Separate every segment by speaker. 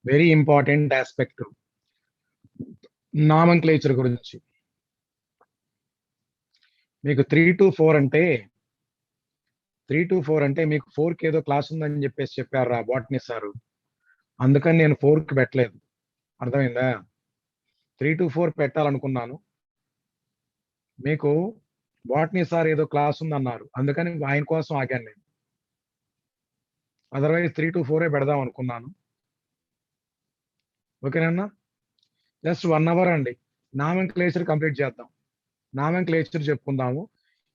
Speaker 1: Very important aspect నామన్క్లేచర్ గురించి. మీకు 3-4 అంటే 3-4 అంటే మీకు 4కి ఏదో క్లాస్ ఉందని చెప్పారా బాటనీ సారు. అందుకని నేను 4కి పెట్టలేదు. అర్థమైందా? 3-4 పెట్టాలనుకున్నాను. మీకు బాటనీ సార్ ఏదో క్లాస్ ఉందన్నారు. అందుకని ఆయన కోసం ఆగాను నేను. అదర్వైజ్ 3-4 పెడదాం అనుకున్నాను. ఓకేనా? జస్ట్ 1 అవర్ అండి. నామన్క్లేచర్ కంప్లీట్ చేద్దాం. నామన్క్లేచర్ చెప్పుకుందాము.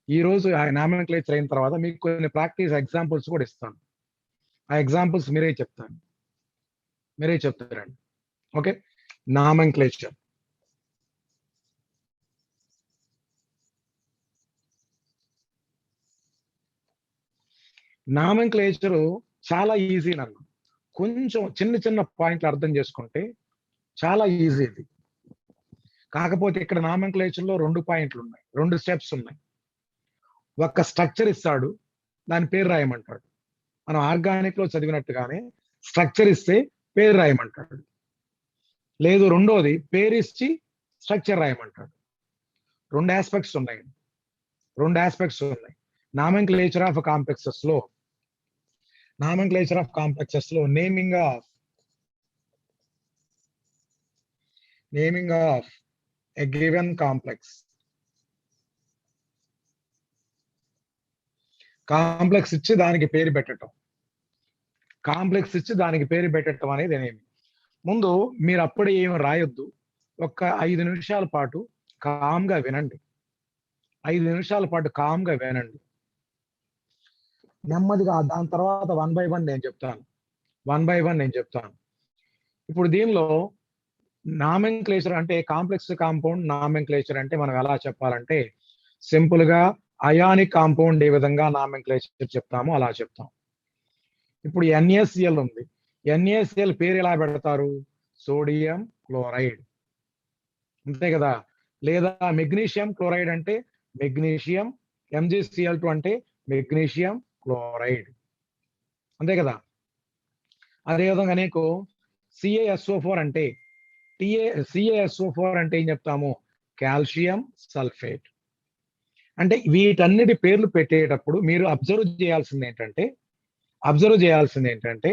Speaker 1: ఈ రోజు ఆ నామన్క్లేచర్ అయిన తర్వాత మీకు కొన్ని ప్రాక్టీస్ ఎగ్జాంపుల్స్ కూడా ఇస్తాను. ఆ ఎగ్జాంపుల్స్ మీరే చెప్తారండి. ఓకే, నామన్క్లేచర్. నామన్క్లేచర్ చాలా ఈజీ నన్ను. కొంచెం చిన్న పాయింట్లు అర్థం చేసుకుంటే చాలా ఈజీ ఇది. కాకపోతే ఇక్కడ నామన్క్లేచర్ లో 2 పాయింట్లు ఉన్నాయి, 2 స్టెప్స్ ఉన్నాయి. ఒక స్ట్రక్చర్ ఇస్తాడు, దాని పేరు రాయమంటాడు. మనం ఆర్గానిక్ లో చదివినట్టుగానే స్ట్రక్చర్ ఇస్తే పేరు రాయమంటాడు. లేదు రెండోది పేరు ఇచ్చి స్ట్రక్చర్ రాయమంటాడు. 2 ఆస్పెక్ట్స్ ఉన్నాయి. నామన్క్లేచర్ ఆఫ్ కాంప్లెక్సెస్ లో naming of a given complex ఇచ్చి దానికి పేరు పెట్టడం అనేది నేమి. ముందు మీరు అప్పుడే ఏమి రాయొద్దు. ఒక 5 నిమిషాల పాటు కామ్గా వినండి. నెమ్మదిగా దాని తర్వాత 1 by 1 నేను చెప్తాను. ఇప్పుడు దీనిలో నామన్క్లేచర్ అంటే కాంప్లెక్స్ కాంపౌండ్ నామన్క్లేచర్ అంటే మనం ఎలా చెప్పాలంటే సింపుల్ గా అయానిక్ కాంపౌండ్ ఏ విధంగా నామన్క్లేచర్ చెప్తామో అలా చెప్తాం. ఇప్పుడు NaCl ఉంది. NaCl పేరు ఎలా పెడతారు? సోడియం క్లోరైడ్, అంతే కదా? లేదా మెగ్నీషియం క్లోరైడ్ అంటే మెగ్నీషియం, MgCl2 అంటే మెగ్నీషియం క్లోరైడ్, అంతే కదా? అదేవిధంగా నీకు CaSO4 అంటే CaSO4 అంటే ఏం చెప్తాము? Calcium sulphate. అంటే వీటన్నిటి పేర్లు పెట్టేటప్పుడు మీరు అబ్జర్వ్ చేయాల్సింది ఏంటంటే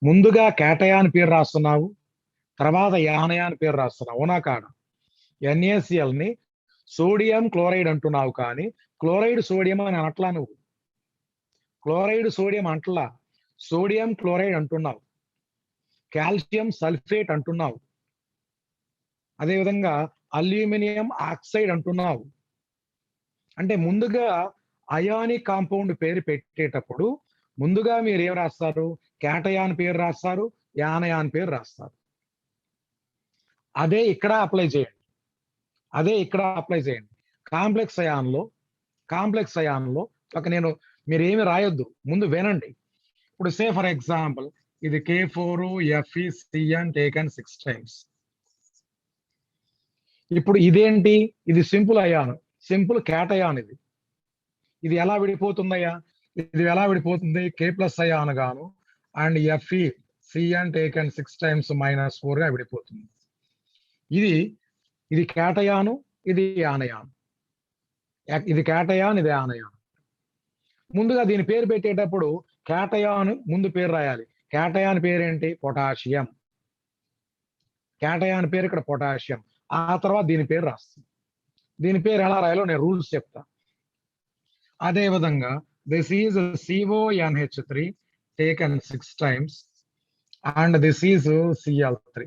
Speaker 1: ముందుగా కేటయాన్ పేరు రాస్తున్నావు, తర్వాత యానయాన్ పేరు రాస్తున్నావు. అవునా కాదా? NaCl ని సోడియం క్లోరైడ్ అంటున్నావు, కానీ క్లోరైడ్ సోడియం అని అనట్లా. నువ్వు క్లోరైడ్ సోడియం అంటలా, సోడియం క్లోరైడ్ అంటున్నావు, కాల్షియం సల్ఫేట్ అంటున్నావు, అదేవిధంగా అల్యూమినియం ఆక్సైడ్ అంటున్నావు. అంటే ముందుగా అయానిక్ కాంపౌండ్ పేరు పెట్టేటప్పుడు ముందుగా మీరు ఏం రాస్తారు? కేటయాన్ పేరు రాస్తారు, యానయాన్ పేరు రాస్తారు. అదే ఇక్కడ అప్లై చేయండి. కాంప్లెక్స్ అయాన్లో ఒక మీరు ఏమి రాయొద్దు, ముందు వినండి. ఇప్పుడు సే ఫర్ ఎగ్జాంపుల్ ఇది K4FeCN టేకన్ 6 times. ఇప్పుడు ఇదేంటి? ఇది సింపుల్ కేటయాన్. ఇది ఎలా విడిపోతుందయ్యా? ఇది ఎలా విడిపోతుంది? K+ అయాన్ గాను అండ్ FeCN టేకన్ 6 times -4 గా విడిపోతుంది. ఇది కేటయాను, ఇది యానయాన్. ఇది కేటయాన్, ఇది యానయాన్. ముందుగా దీని పేరు పెట్టేటప్పుడు కేటయాన్ ముందు పేరు రాయాలి. కేటయాన్ పేరేంటి? పొటాషియం. కేటయాన్ పేరు ఇక్కడ పొటాషియం. ఆ తర్వాత దీని పేరు రాస్తుంది. దీని పేరు ఎలా రాయాలో నేను రూల్స్ చెప్తా. అదే విధంగా this is CONH3 taken 6 times and this is Cl3.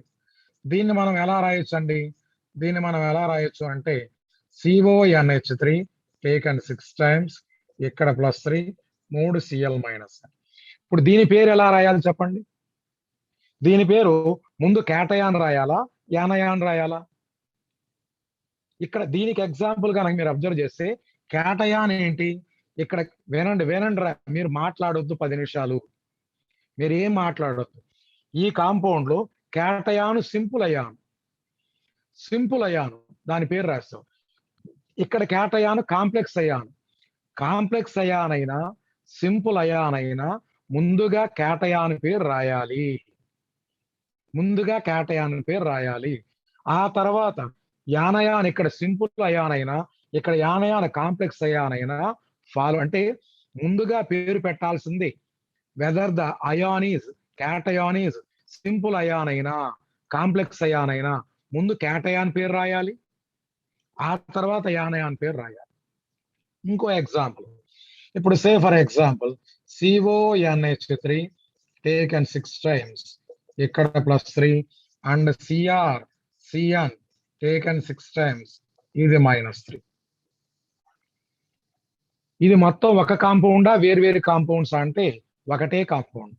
Speaker 1: దీన్ని మనం ఎలా రాయొచ్చు అంటే CONH3 టేకన్ 6 times, ఇక్కడ +3, 3 Cl-. ఇప్పుడు దీని పేరు ఎలా రాయాలి చెప్పండి? దీని పేరు ముందు కేటయాన్ రాయాలా, యానయాన్ రాయాలా? ఇక్కడ దీనికి ఎగ్జాంపుల్ గా మీరు అబ్జర్వ్ చేస్తే కేటయాన్ ఏంటి? ఇక్కడ వినండి మీరు మాట్లాడొద్దు 10 నిమిషాలు. మీరు ఏం మాట్లాడొద్దు. ఈ కాంపౌండ్ లో కేటయాన్ సింపుల్ అయాను, దాని పేరు రాస్తాం. ఇక్కడ కేటయాన్ కాంప్లెక్స్ అయాన్ అయినా సింపుల్ అయాన్ అయినా ముందుగా కేటయాన్ పేరు రాయాలి. ముందుగా క్యాటయాన్ పేరు రాయాలి. ఆ తర్వాత యానయాన్ ఇక్కడ సింపుల్ అయాన్ అయినా, ఇక్కడ యానయాన్ కాంప్లెక్స్ అయాన్ అయినా ఫాలో అంటే ముందుగా పేరు పెట్టాల్సింది. Whether the ion is cation is simple ion అయినా కాంప్లెక్స్ అయాన్ అయినా ముందు క్యాటయాన్ పేరు రాయాలి. ఆ తర్వాత యానయాన్ పేరు రాయాలి. ఇంకో ఎగ్జాంపుల్, ఇప్పుడు సే for example CONH3 taken 6 times, ఇక్కడ +3 అండ్ CN టేకెన్ 6 times, ఇది -3. ఇది మొత్తం ఒక కాంపౌండా వేరు కాంపౌండ్స్ అంటే ఒకటే కాంపౌండ్.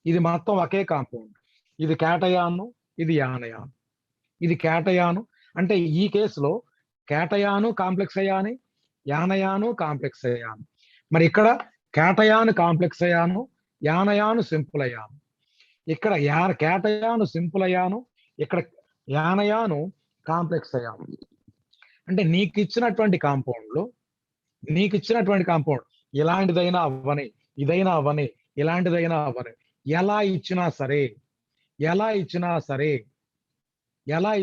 Speaker 1: ఇది మొత్తం ఒకే కాంపౌండ్. ఇది క్యాటయాను, ఇది యానయాను. ఇది క్యాటయాను అంటే ఈ కేసులో క్యాటయాను కాంప్లెక్స్ అయాని, యానయాను కాంప్లెక్స్ అయాను. మరి ఇక్కడ క్యాటయాను కాంప్లెక్స్ అయాను, యానయాను సింపుల్ అయాను. ఇక్కడ క్యాటయాను సింపుల్ అయాను, ఇక్కడ యానయాను కాంప్లెక్స్ అయాను. అంటే నీకు ఇచ్చినటువంటి కాంపౌండ్ ఇలాంటిదైనా అవ్వని, ఇదైనా అవ్వని, ఇలాంటిదైనా అవ్వని, ఎలా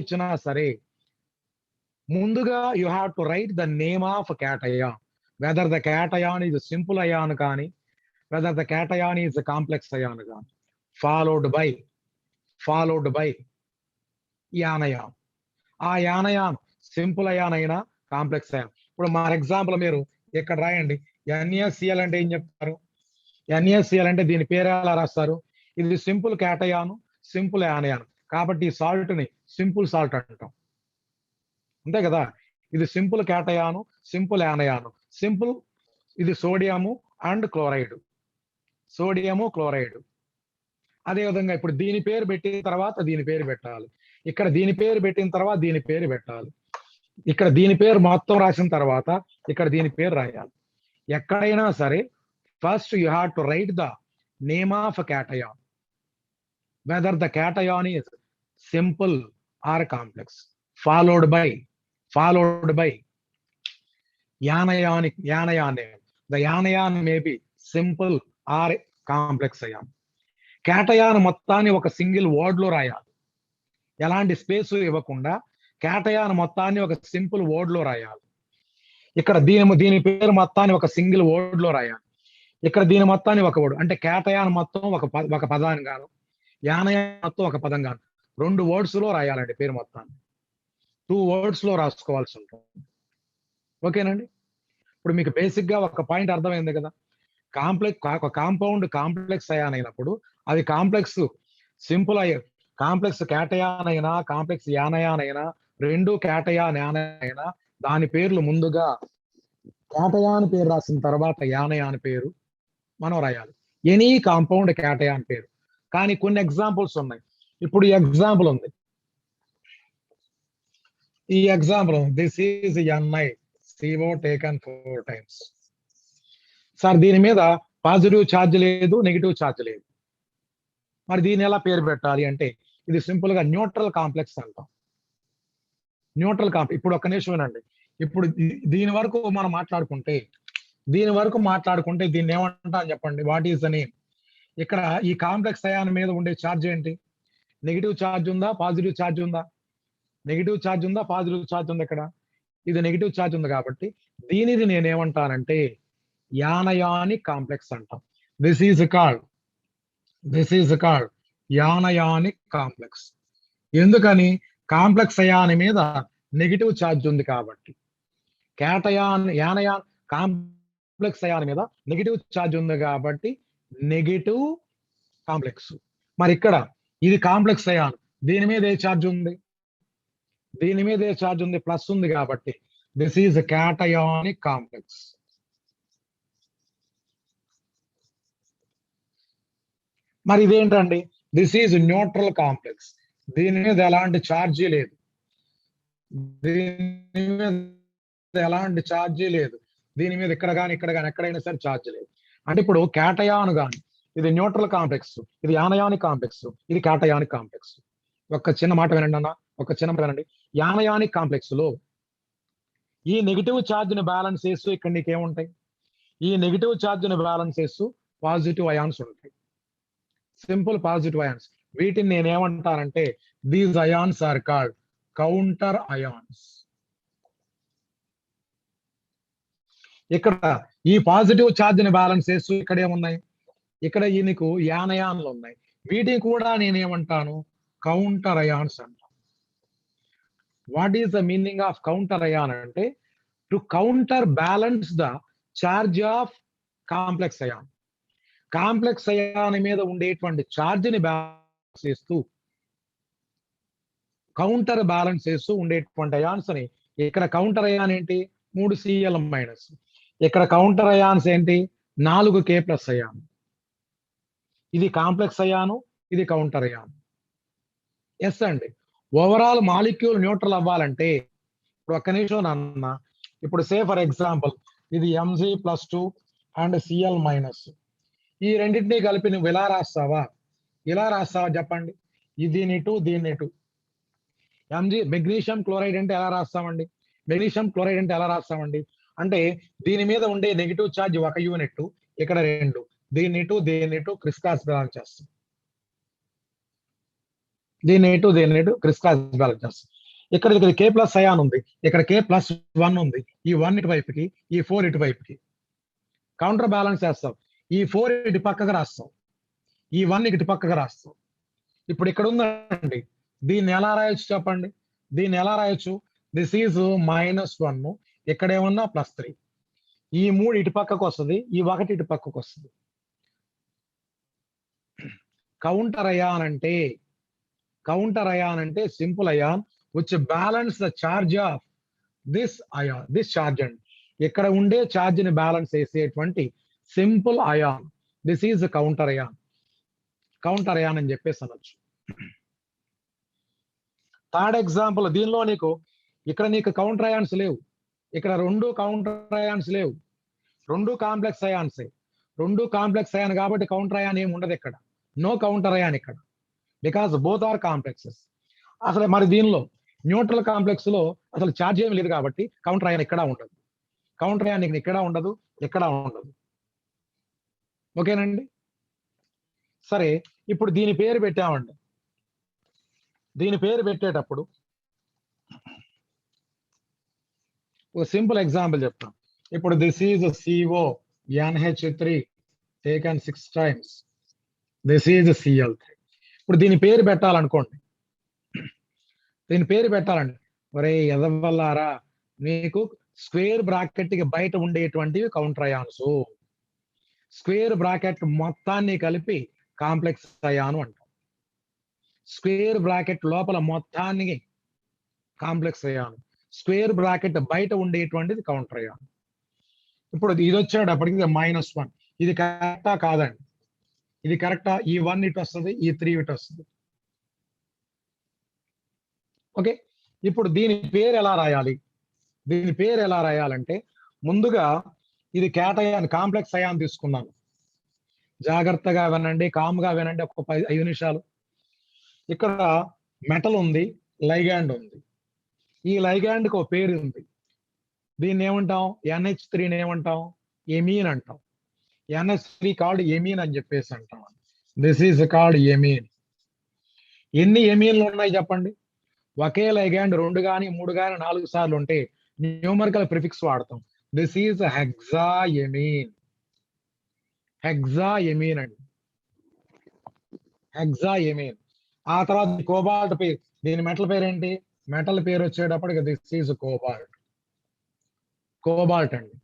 Speaker 1: ఇచ్చినా సరే ముందుగా you have to write the name of cation, whether the cation is simple ion కానీ, whether the cation is complex ion కానీ, ఫాలోడ్ బై యానయాన్. ఆ యానయాన్ సింపుల్ అయాన్ అయినా కాంప్లెక్స్ అయాన్. ఇప్పుడు ఫర్ ఎగ్జాంపుల్ మీరు ఇక్కడ రాయండి, NaCl అంటే ఏం చెప్తారు? NaCl అంటే దీని పేరు ఎలా రాస్తారు? ఇది సింపుల్ క్యాటయాను, సింపుల్ యానయాన్ కాబట్టి ఈ సాల్ట్ ని సింపుల్ సాల్ట్ అంటాం, అంతే కదా. ఇది సింపుల్ క్యాటయాను, సింపుల్ యానయాను. సింపుల్ ఇది సోడియము అండ్ క్లోరైడ్, అదే విధంగా ఇప్పుడు దీని పేరు పెట్టిన తర్వాత దీని పేరు పెట్టాలి, ఇక్కడ దీని పేరు పెట్టిన తర్వాత దీని పేరు పెట్టాలి, ఇక్కడ దీని పేరు మొత్తం రాసిన తర్వాత ఇక్కడ దీని పేరు రాయాలి. ఎక్కడైనా సరే first you have to write the name of cation, whether the cation is simple or complex, followed by anion. The anion may be simple or complex ion. Cation మొత్తాన్ని ఒక సింగిల్ వర్డ్ లో రాయాలి, ఎలాంటి స్పేస్ ఇవ్వకుండా cation మొత్తాన్ని ఒక simple word లో రాయాలి. ఇక్కడ దీని పేరు మొత్తాన్ని ఒక సింగిల్ వర్డ్ లో రాయాలి, ఇక్కడ దీని మొత్తాన్ని ఒక వర్డ్ అంటే క్యాటయాన్ మొత్తం ఒక పదాన్ని గాను, యానయాన్ మొత్తం ఒక పదం గాను 2 words లో రాయాలండి. పేరు మొత్తాన్ని 2 words లో రాసుకోవాల్సి ఉంటుంది. ఓకేనండి. ఇప్పుడు మీకు బేసిక్ గా ఒక పాయింట్ అర్థమైంది కదా. కాంపౌండ్ కాంప్లెక్స్ అయాన్ అయినప్పుడు అది కాంప్లెక్స్ సింపుల్ కాంప్లెక్స్ క్యాటయాన్ అయినా కాంప్లెక్స్ యానయాన్ అయినా 2 క్యాటయాన్ యానయాన్ అయినా దాని పేర్లు ముందుగా క్యాటయాన్ పేరు రాసిన తర్వాత యానయాన్ పేరు మనం రాయాలి, ఎనీ కాంపౌండ్ క్యాటయాన్ పేరు. కానీ కొన్ని ఎగ్జాంపుల్స్ ఉన్నాయి. ఇప్పుడు ఈ ఎగ్జాంపుల్ ఉంది, this is NiCO taken 4 times. Sir దీని మీద పాజిటివ్ ఛార్జ్ లేదు, నెగిటివ్ ఛార్జ్ లేదు, మరి దీని ఎలా పేరు పెట్టాలి అంటే ఇది సింపుల్ గా న్యూట్రల్ కాంప్లెక్స్ అంటాం. ఇప్పుడు ఒక్క నిమిషం వినండి. ఇప్పుడు దీని వరకు మనం మాట్లాడుకుంటే దీన్ని ఏమంటా అని చెప్పండి. What is the name? ఇక్కడ ఈ కాంప్లెక్స్ అయాన్ మీద ఉండే ఛార్జ్ ఏంటి? నెగిటివ్ ఛార్జ్ ఉందా, పాజిటివ్ ఛార్జ్ ఉందా? నెగిటివ్ ఛార్జ్ ఉందా, పాజిటివ్ ఛార్జ్ ఉందా? ఇక్కడ ఇది నెగిటివ్ ఛార్జ్ ఉంది కాబట్టి దీనిది నేనేమంటానంటే యానయానిక్ కాంప్లెక్స్ అంటాం. This is called anionic complex. ఎందుకని? కాంప్లెక్స్ అయాన్ మీద నెగిటివ్ ఛార్జ్ ఉంది కాబట్టి. యానయాన్ కాంప్లెక్స్ అయాన్ మీద నెగిటివ్ ఛార్జ్ ఉంది కాబట్టి నెగిటివ్ కాంప్లెక్స్. మరి ఇక్కడ ఇది కాంప్లెక్స్ అయాన్, దీని మీద ఏ ఛార్జ్ ఉంది? ప్లస్ ఉంది కాబట్టి దిస్ ఈజ్ క్యాటయానిక్ కాంప్లెక్స్. మరి ఇదేంటండి? దిస్ ఈజ్ న్యూట్రల్ కాంప్లెక్స్, దీని మీద ఎలాంటి ఛార్జీ లేదు, దీని మీద ఇక్కడ కానీ ఎక్కడైనా సరే ఛార్జ్ లేదు. అంటే ఇప్పుడు క్యాటయాన్ గాని ఇది న్యూట్రల్ కాంప్లెక్స్, ఇది యానయానిక్ కాంప్లెక్స్, ఇది క్యాటయానిక్ కాంప్లెక్స్. ఒక చిన్న మాట వినండి. యానయానిక్ కాంప్లెక్స్ లో ఈ నెగిటివ్ ఛార్జ్ ని బ్యాలెన్స్ చేస్తూ ఇక్కడ నీకేముంటాయి? ఈ నెగిటివ్ ఛార్జ్ ని బ్యాలెన్స్ చేస్తూ పాజిటివ్ అయాన్స్ ఉంటాయి, సింపుల్ పాజిటివ్ అయాన్స్. వీటిని నేనేమంటానంటే these ions are called counter ions. ఇక్కడ ఈ పాజిటివ్ ఛార్జ్ ని బ్యాలెన్స్ చేస్తూ ఇక్కడ ఏమున్నాయి, ఇక్కడ ఈ నీకు యానయాన్లు ఉన్నాయి. వీటిని కూడా నేనేమంటాను కౌంటర్ అయాన్స్ అంటాను. What is the meaning of counter ion అంటే to counter balance the charge of complex ion. Complex ion మీద ఉండేటువంటి ఛార్జ్ ని బ్యాలెన్స్ చేస్తూ కౌంటర్ బ్యాలెన్స్ చేస్తూ ఉండేటువంటి అయాన్స్ ని, ఇక్కడ కౌంటర్ అయాన్ ఏంటి 3 Cl మైనస్, ఇక్కడ కౌంటర్ అయాన్స్ ఏంటి 4 K ప్లస్ అయాన్. ఇది కాంప్లెక్స్ అయాను, ఇది కౌంటర్ అయాన్. ఎస్ అండి. ఓవరాల్ మాలిక్యూల్ న్యూట్రల్ అవ్వాలంటే ఇప్పుడు ఒక్క నిమిషం నాన్న, ఇప్పుడు సే ఫర్ ఎగ్జాంపుల్ ఇది Mg+2 అండ్ Cl మైనస్, ఈ రెండింటినీ కలిపి నువ్వు ఇలా రాస్తావా, ఇలా రాస్తావా చెప్పండి. దీని ఇటు దీన్ని ఇటు. మెగ్నీషియం క్లోరైడ్ అంటే ఎలా రాస్తామండి, మెగ్నీషియం క్లోరైడ్ అంటే ఎలా రాస్తామండి అంటే దీని మీద ఉండే నెగిటివ్ ఛార్జ్ 1 యూనిట్, ఇక్కడ 2, దీన్ని ఇటు క్రిస్ క్రాస్ బ్యాలెన్స్ చేస్తాం. దీన్ని ఇటు క్రిస్ క్రాస్ బ్యాలెన్స్ చేస్తాం. ఇక్కడ K ప్లస్ అయాన్ ఉంది, ఇక్కడ K+1 ఉంది. ఈ 1 ఇటువైపుకి, ఈ 4 ఇటువైపుకి కౌంటర్ బ్యాలెన్స్ చేస్తాం. ఈ 4 ఇటు పక్కకు రాస్తాం, ఈ 1 ఇటు పక్కకు రాస్తాం. ఇప్పుడు ఇక్కడ ఉందండి, దీన్ని ఎలా రాయొచ్చు చెప్పండి, దీన్ని ఎలా రాయొచ్చు, దిస్ ఈజ్ -1, ఇక్కడ ఏమన్నా +3, ఈ 3 ఇటు పక్కకు వస్తుంది, ఈ 1 ఇటు పక్కకు వస్తుంది. కౌంటర్ అయాన్ అంటే simple ion which balance the charge of this ion, this charge అండి. ఇక్కడ ఉండే ఛార్జ్ ని బ్యాలెన్స్ చేసేటువంటి simple ion, this is counter ion. Counter ion అని చెప్పేసి అనొచ్చు. థర్డ్ ఎగ్జాంపుల్, దీనిలో ఇక్కడ నీకు కౌంటర్ అయాన్స్ లేవు, ఇక్కడ 2 కౌంటర్ అయాన్స్ లేవు, 2 కాంప్లెక్స్ అయాన్సే. 2 కాంప్లెక్స్ అయాన్ కాబట్టి కౌంటర్ అయాన్ ఏమి ఉండదు ఇక్కడ, నో కౌంటర్ అయాన్ ఇక్కడ, బికాస్ బోత్ ఆర్ కాంప్లెక్సెస్. అసలు మరి దీనిలో న్యూట్రల్ కాంప్లెక్స్ లో అసలు ఛార్జ్ ఏమి లేదు కాబట్టి కౌంటర్ అయాన్ ఇక్కడ ఉండదు, కౌంటర్ అయాన్ ఇక్కడ ఉండదు, ఎక్కడ ఉండదు. ఓకేనండి. సరే, ఇప్పుడు దీని పేరు పెట్టామండి. దీని పేరు పెట్టేటప్పుడు ఒక సింపుల్ ఎగ్జాంపుల్ చెప్తాం. ఇప్పుడు this is CO NH3 taken 6 times, this is Cl3. ఇప్పుడు దీని పేరు పెట్టాలనుకోండి, దీని పేరు పెట్టాలండి, ఒరే ఎదవల్లారా, మీకు స్క్వేర్ బ్రాకెట్ కి బయట ఉండేటువంటివి కౌంటర్ అయాన్స్, స్క్వేర్ బ్రాకెట్ మొత్తాన్ని కలిపి కాంప్లెక్స్ అయాను అంటాం, స్క్వేర్ బ్రాకెట్ లోపల మొత్తాన్ని కాంప్లెక్స్ అయాను, స్క్వేర్ బ్రాకెట్ బయట ఉండేటువంటిది కౌంటర్ అయాన్. ఇప్పుడు ఇది వచ్చేటప్పటికి -1, ఇది కరెక్టా కాదండి, ఇది కరెక్టా, ఈ 1 ఇటు వస్తుంది, ఈ 3 ఇటు వస్తుంది. ఓకే, ఇప్పుడు దీని పేరు ఎలా రాయాలి, దీని పేరు ఎలా రాయాలంటే ముందుగా ఇది క్యాటయాన్ కాంప్లెక్స్ అయాన్ తీసుకున్నాను. జాగ్రత్తగా వినండి, కామ్గా వినండి, ఒక 5 నిమిషాలు. ఇక్కడ మెటల్ ఉంది, లైగాండ్ ఉంది. ఈ లైగాండ్ కి ఒక పేరు ఉంది, దీన్ని ఏమంటాం, NH3 ఏమంటాం, ఎమీన్ అంటాం. NH3 కాల్డ్ ఎమీన్ అని చెప్పేసి అంటాం. This is called amine. ఎన్ని ఎమీన్లు ఉన్నాయి చెప్పండి, ఒకే లైగాండ్ 2 కానీ 3 కానీ 4 సార్లు ఉంటే న్యూమరికల్ ప్రిఫిక్స్ వాడతాం. This is hexaammine. హెక్సాఎమీన్ అండి, హెక్సాఎమీన్. ఆ తర్వాత కోబాల్ట్ పేరు, దీని మెటల్ పేరు ఏంటి, మెటల్ పేరు వచ్చేటప్పటికి దిస్ ఈజ్ కోబాల్ట్. కోబాల్ట్ అండి.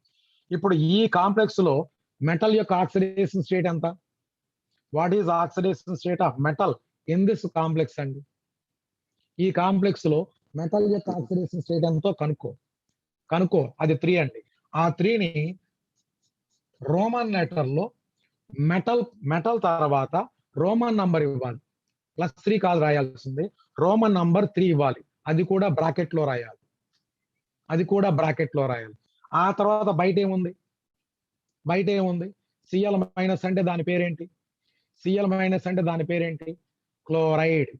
Speaker 1: ఇప్పుడు ఈ కాంప్లెక్స్ లో మెటల్ యొక్క ఆక్సిడేషన్ స్టేట్ ఎంత, what is oxidation state of metal in this complex అండి. ఈ కాంప్లెక్స్ లో మెటల్ యొక్క ఆక్సిడేషన్ స్టేట్ ఎంతో కనుక్కో, అది 3 అండి. ఆ 3ని రోమన్ లెటర్ లో మెటల్ తర్వాత రోమన్ నంబర్ ఇవ్వాలి, +3 కాదు రాయాల్సింది, రోమన్ నంబర్ 3 ఇవ్వాలి, అది కూడా బ్రాకెట్ లో రాయాలి, ఆ తర్వాత బయట ఏముంది, Cl- అంటే దాని పేరేంటి, అంటే దాని పేరేంటి, క్లోరైడ్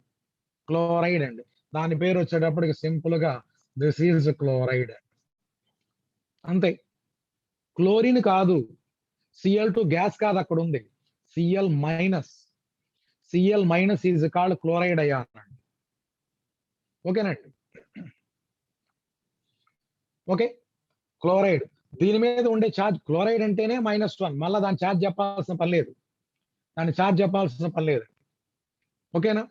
Speaker 1: అండి. దాని పేరు వచ్చేటప్పటికి సింపుల్ గా దిస్ ఈజ్ క్లోరైడ్ అంతే. క్లోరిన్ కాదు, Cl2 గ్యాస్ కాదు, అక్కడ ఉంది Cl-, Cl minus is called chloride ion అండి. ఓకేనండి. ఓకే, క్లోరైడ్ దీని మీద ఉండే ఛార్జ్, క్లోరైడ్ అంటేనే -1, మళ్ళీ దాని ఛార్జ్ చెప్పాల్సిన పని లేదు, దాని ఛార్జ్ చెప్పాల్సిన పని లేదు. ఓకేనా?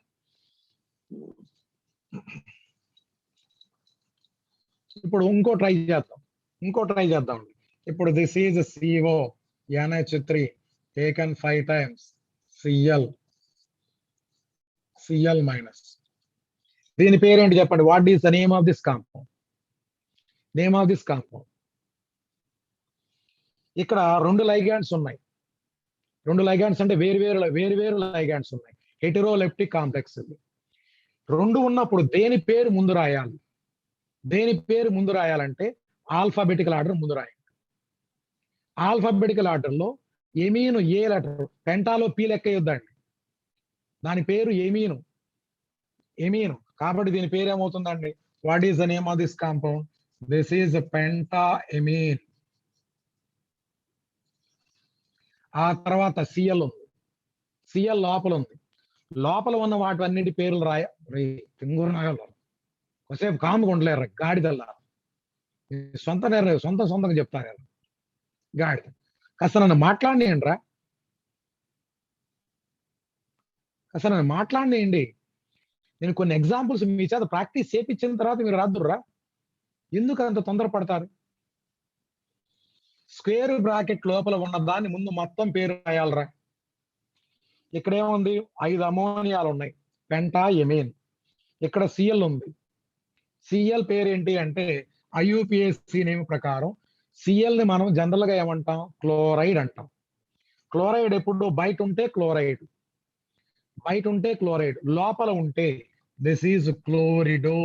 Speaker 1: ఇప్పుడు ఇంకో ట్రై చేద్దాం. ఇప్పుడు this is CO NH3 taken 5 times Cl minus. దీని పేరేంటి చెప్పండి? What is the name of this compound? ఇక్కడ 2 లైగాండ్స్ ఉన్నాయి. 2 లైగాండ్స్ అంటే వేరు లైగాండ్స్ ఉన్నాయి. హెటెరోలెప్టిక్ కాంప్లెక్స్. 2 ఉన్నప్పుడు దేని పేరు ముందు రాయాలి? రాయాలంటే ఆల్ఫాబెటికల్ ఆర్డర్ ముందు రాయాలి. ఆల్ఫాబెటికల్ ఆర్డర్ లో ఎమీను ఏ లెటర్, పెంటాలో పి లెక్క ఇద్దండి, దాని పేరు ఎమీను. కాబట్టి దీని పేరు ఏమవుతుందండి? What is the name of this compound? This is Penta amine. ఆ తర్వాత Cl ఉంది. Cl లోపల ఉన్న వాటి అన్నిటి పేర్లు తింగూరు నాగలరు కొద్దిసేపు కాముగా ఉండలేరు, గాడిదల్లా సొంతంగా చెప్తారు గాడిద. కాస్త నన్ను మాట్లాడినేయండి. నేను కొన్ని ఎగ్జాంపుల్స్ మీ చేత ప్రాక్టీస్ చేపించిన తర్వాత మీరు రాదుర్రా, ఎందుకు అంత తొందరపడతారు? స్క్వేర్ బ్రాకెట్ లోపల ఉన్న దాన్ని ముందు మొత్తం పేరు రాయాలరా. ఇక్కడ ఏముంది? 5 అమోనియాలు ఉన్నాయి, పెంటా ఎమీన్. ఇక్కడ Cl ఉంది. Cl పేరేంటి అంటే IUPAC నేమ్ ప్రకారం Cl ని మనం జనరల్ గా ఏమంటాం? క్లోరైడ్ అంటాం. క్లోరైడ్ ఎప్పుడు బయట ఉంటే క్లోరైడ్, లోపల ఉంటే దిస్ ఈజ్ క్లోరిడో.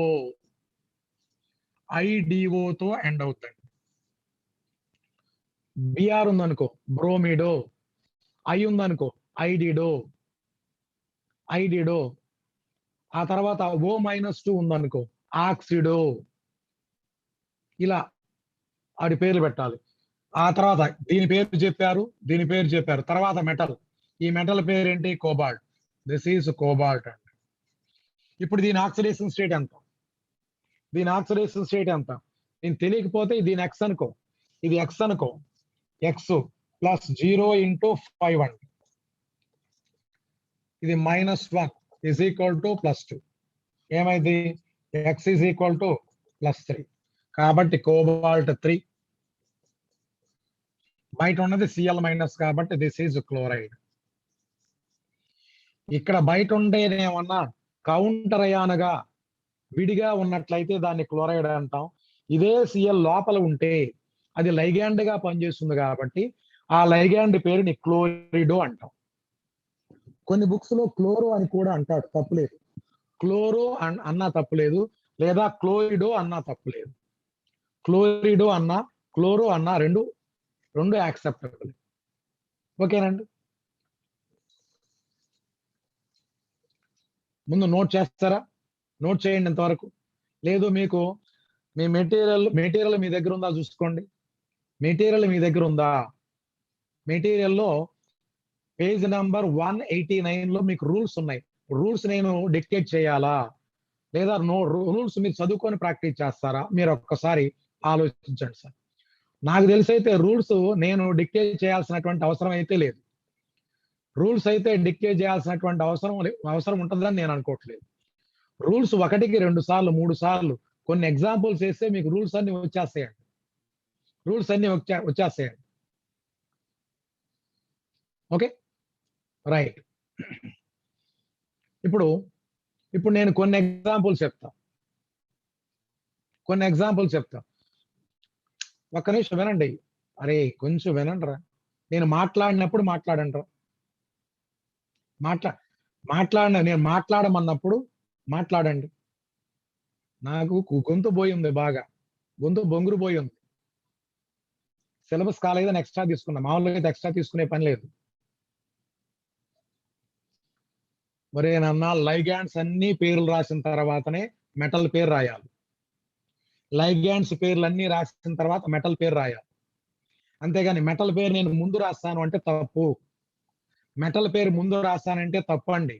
Speaker 1: IDO తో ఎండ్ అవుతుంది. Br ఉందనుకో బ్రోమిడో, I ఉందనుకో ఐడిడో. ఆ తర్వాత O-2 ఉందనుకో ఆక్సిడో. ఇలా ఆడి పేర్లు పెట్టాలి. ఆ తర్వాత దీని పేరు చెప్పారు. తర్వాత మెటల్, ఈ మెటల్ పేరేంటి? కోబాల్ట్. దిస్ ఈజ్ కోబాల్ట్ అండి. ఇప్పుడు దీని ఆక్సిడేషన్ స్టేట్ ఎంత? నేను తెలియకపోతే దీని X అనుకో, ఇది X అనుకో. X ప్లస్ 0 × 5 అండి. ఇది -1 ఈజ్ ఈక్వల్ టు +2. ఏమైంది? X is equal to +3. కాబట్టి కోబాల్ట్ 3. బయట ఉన్నది Cl మైనస్ కాబట్టి దిస్ ఈజ్ క్లోరైడ్. ఇక్కడ బయట ఉండేదేమన్నా కౌంటర్ అయాన్గా విడిగా ఉన్నట్లయితే దాన్ని క్లోరైడ్ అంటాం. ఇదే Cl లోపల ఉంటే అది లైగాండ్ గా పనిచేస్తుంది కాబట్టి ఆ లైగాండ్ పేరుని క్లోరిడో అంటాం. కొన్ని బుక్స్ లో క్లోరో అని కూడా అంటాడు, తప్పులేదు. క్లోరో అన్నా తప్పులేదు, లేదా క్లోరిడో అన్నా తప్పులేదు. క్లోరిడో అన్నా క్లోరో అన్నా రెండు యాక్సెప్టబుల్. ఓకేనండి. ముందు నోట్ చేస్తారా? నోట్ చేయండి ఇంతవరకు. లేదు మీకు మీ మెటీరియల్ మీ దగ్గర ఉందా చూసుకోండి. మెటీరియల్ మీ దగ్గర ఉందా? మెటీరియల్లో పేజ్ నెంబర్ 189 లో మీకు రూల్స్ ఉన్నాయి. రూల్స్ నేను డిక్టేట్ చేయాలా లేదా రూల్స్ మీరు చదువుకొని ప్రాక్టీస్ చేస్తారా? మీరు ఒక్కసారి ఆలోచించండి సార్. నాకు తెలిసి అయితే రూల్స్ నేను డిక్టేట్ చేయాల్సినటువంటి అవసరం అయితే లేదు. రూల్స్ అయితే డిక్టేట్ చేయాల్సినటువంటి అవసరం ఉంటుందని నేను అనుకోవట్లేదు. రూల్స్ 1కి 2 సార్లు 3 సార్లు కొన్ని ఎగ్జాంపుల్స్ వేస్తే మీకు రూల్స్ అన్ని వచ్చేస్తాయండి. Okay, right. ఇప్పుడు నేను కొన్ని ఎగ్జాంపుల్స్ చెప్తా. ఒక్క నిమిషం వినండి. అరే కొంచెం వినండిరా. నేను మాట్లాడినప్పుడు మాట్లాడండిరా. నేను మాట్లాడమన్నప్పుడు మాట్లాడండి. నాకు గొంతు పోయింది, బాగా గొంతు బొంగురు పోయింది. సిలబస్ కాలేదని ఎక్స్ట్రా తీసుకున్నా. మామూలుగా అయితే ఎక్స్ట్రా తీసుకునే పని లేదు. మరి నన్న లైగాండ్స్ అన్ని పేర్లు రాసిన తర్వాతనే మెటల్ పేరు రాయాలి. లైగాండ్స్ పేర్లు అన్ని రాసిన తర్వాత మెటల్ పేరు రాయాలి. అంతేగాని మెటల్ పేరు నేను ముందు రాస్తాను అంటే తప్పు. మెటల్ పేరు ముందు రాస్తానంటే తప్పు అండి.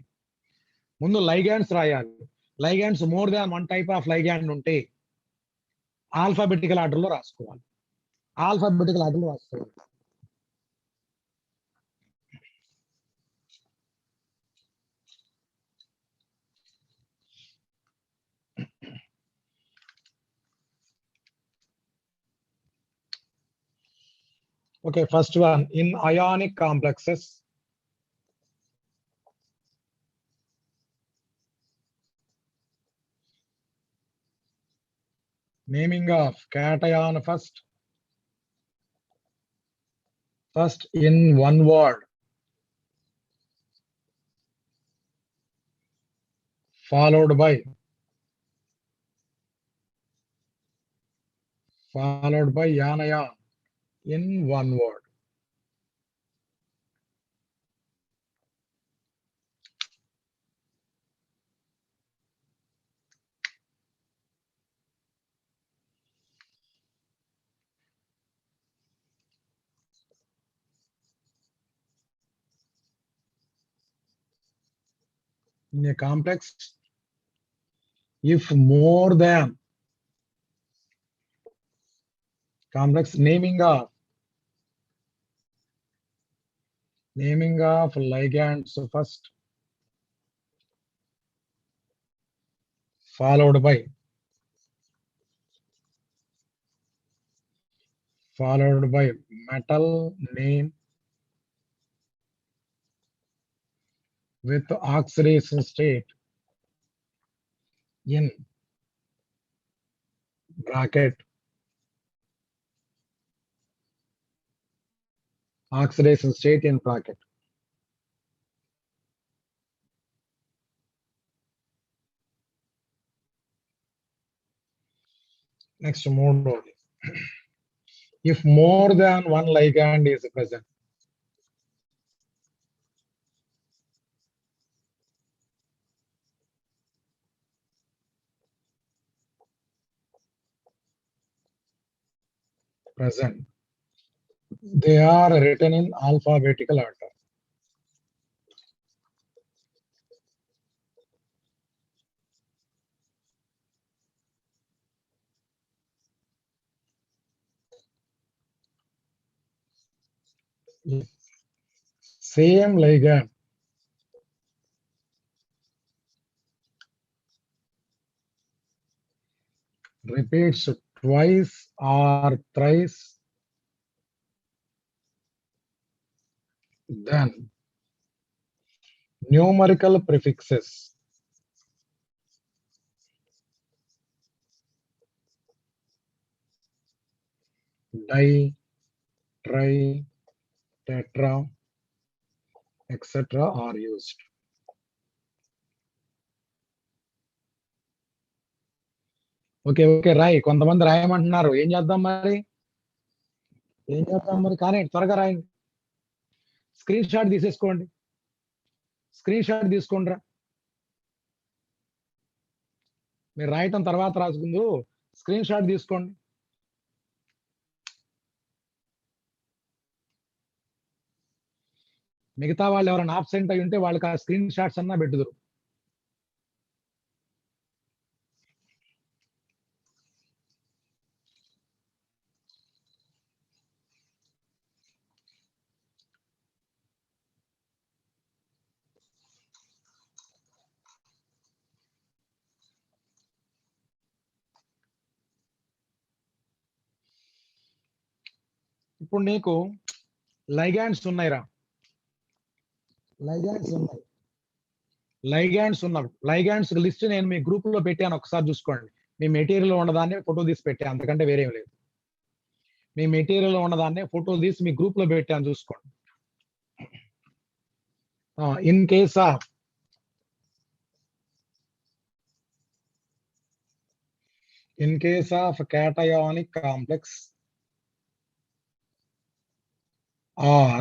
Speaker 1: ముందు లైగాండ్స్ రాయాలి. Ligands more than one type of ligand ఉంటే ఆల్ఫాబెటికల్ ఆర్డర్లో రాసుకోవాలి. ఆల్ఫాబెటికల్ ఆర్డర్లో రాసుకోవాలి. Okay, first one, in ionic complexes, naming of cation first in one word, followed by anion in one word. In a complex, if more than complex, naming of ligands first, followed by metal name with oxidation state in bracket, oxidation state in bracket. Next, more. If more than one ligand is present, they are written in alphabetical order. Same ligand repeats twice or thrice, then numerical prefixes di, tri, tetra, etc. are used. Okay okay రాయి. కొంతమంది రాయమంటున్నారు. ఏం చేద్దాం మరి కానీ త్వరగా రాయండి. Screen shot తీసేసుకోండి. స్క్రీన్ షాట్ తీసుకోండిరా. మీరు రాయటం తర్వాత రాసుకుందు స్క్రీన్ షాట్ తీసుకోండి. మిగతా వాళ్ళు ఎవరైనా ఆబ్సెంట్ అయి ఉంటే వాళ్ళకి ఆ స్క్రీన్ షాట్స్ అన్నా పెట్టుదురు. ఇప్పుడు నీకు లైగాండ్స్ ఉన్నాయిరా. లైగాండ్స్ లిస్ట్ నేను మీ గ్రూప్ లో పెట్టాను. ఒకసారి చూసుకోండి. మీ మెటీరియల్ ఉన్నదాన్ని ఫోటో తీసి పెట్టాను. అంతకంటే వేరేం లేదు. మీ మెటీరియల్ ఉన్నదాన్ని ఫోటో తీసి మీ గ్రూప్ లో పెట్టాను, చూసుకోండి. In case of cationic complex or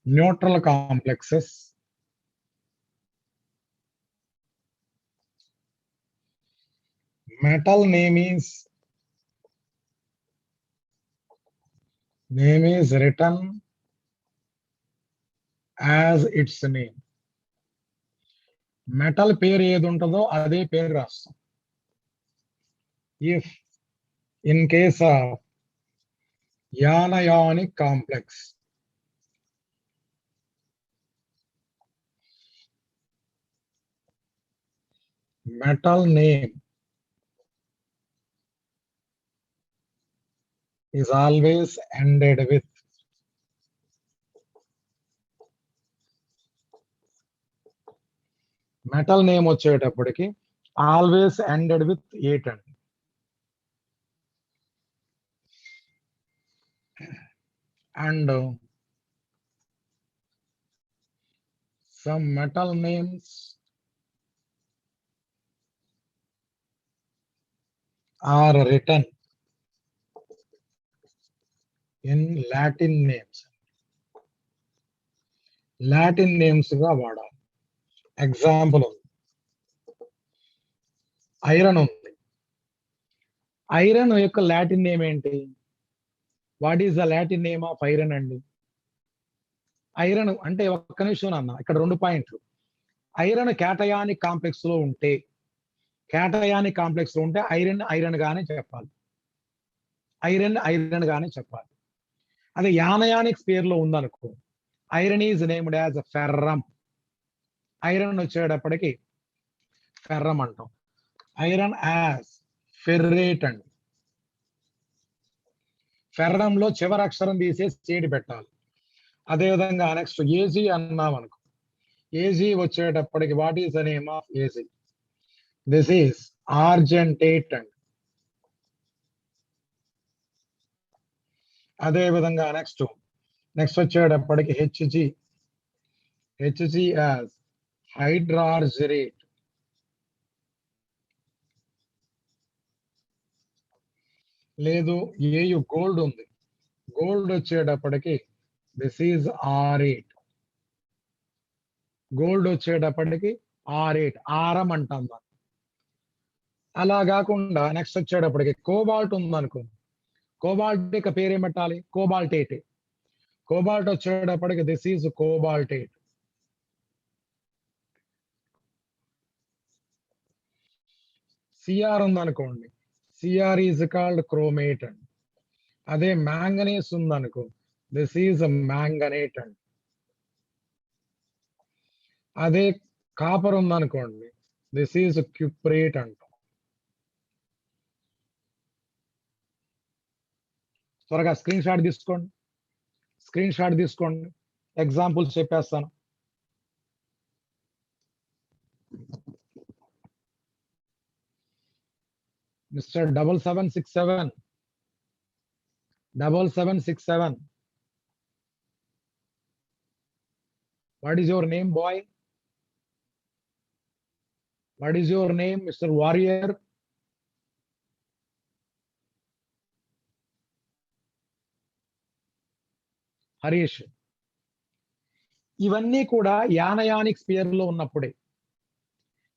Speaker 1: neutral complexes, metal name is written as its name. Metal పేరు ఏది ఉంటుందో అదే పేరు రాస్తాం. If in case of anionic complex, metal name is always ended with metal name వచ్చేటప్పటికి always ended with 8 అండి. And some metal names are written in Latin names. Latin names గా వాడాలి. ఎగ్జాంపుల్ ఉంది, ఐరన్ ఉంది. ఐరన్ యొక్క Latin name ఏంటి? What is the Latin name of iron అండి? Iron అంటే ఒక్క నిమిషం అన్న, ఇక్కడ 2 పాయింట్లు. ఐరన్ క్యాటయానిక్ కాంప్లెక్స్ లో ఉంటే ఐరన్ గానే చెప్పాలి. ఐరన్ గానే చెప్పాలి. అదే యానయానిక్ స్పేర్ లో ఉందనుకో, iron is named as ferrum. Iron వచ్చేటప్పటికి ఫెర్రమ్ అంటాం. ఐరన్ యాజ్ ఫెర్రేట్ అండి. ఫెర్రమ్ లో చివరి అక్షరం తీసేసి చేడి పెట్టాలి. అదేవిధంగా నెక్స్ట్ ఏజీ అన్నాం అనుకో, ఏజీ వచ్చేటప్పటికి what is the name of A G? This is argentate అండి. అదే విధంగా నెక్స్ట్ వచ్చేటప్పటికి హెచ్జి యాజ్ హైడ్రార్జరేట్. లేదు ఏయు గోల్డ్ ఉంది, గోల్డ్ వచ్చేటప్పటికి దిస్ ఈజ్ R8. గోల్డ్ వచ్చేటప్పటికి R8 ఆరం అంటాం. అలా కాకుండా నెక్స్ట్ వచ్చేటప్పటికి కోబాల్ట్ ఉందనుకో, కోబాల్ట్ యొక్క పేరేం పెట్టాలి? కోబాల్టేట్. కోబాల్ట్ వచ్చేటప్పటికి దిస్ ఈజ్ కోబాల్టేట్. సిఆర్ ఉందనుకోండి, సిఆర్ ఈజ్ కాల్డ్ క్రోమేట్ అండి. అదే మ్యాంగనీస్ ఉందనుకో, దిస్ ఈజ్ మ్యాంగనేట్ అండి. అదే కాపర్ ఉందనుకోండి, దిస్ ఈజ్ క్యుప్రేట్ అంటాం. త్వరగా స్క్రీన్ షాట్ తీసుకోండి, ఎగ్జాంపుల్స్ చెప్పేస్తాను. Mr. 7767. What is your name, boy? What is your name, Mr. Warrior? Harish. ఇవన్నీ కూడా యానయానిక్ స్పియర్ లో ఉన్నప్పుడే.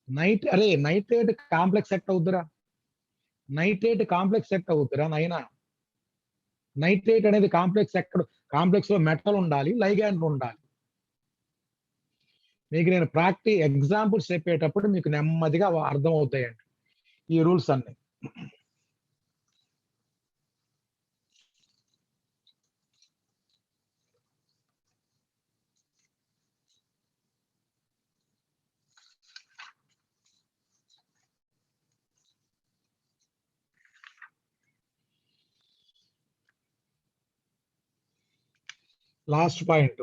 Speaker 1: నైట్రేట్ కాంప్లెక్స్ సెట్ అవుతురా? నైనా నైట్రేట్ అనేది కాంప్లెక్స్ లో మెటల్ ఉండాలి, లైగాండ్ ఉండాలి. మీకు నేను ఎగ్జాంపుల్స్ చెప్పేటప్పుడు మీకు నెమ్మదిగా అర్థం అవుతాయండి ఈ రూల్స్ అన్ని. లాస్ట్ పాయింట్,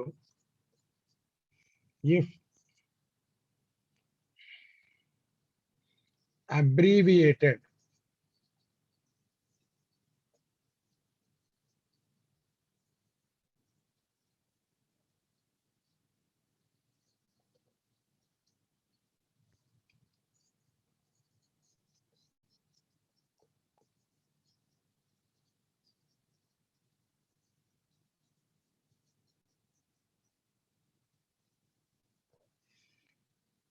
Speaker 1: ఇఫ్ అబ్రీవియేటెడ్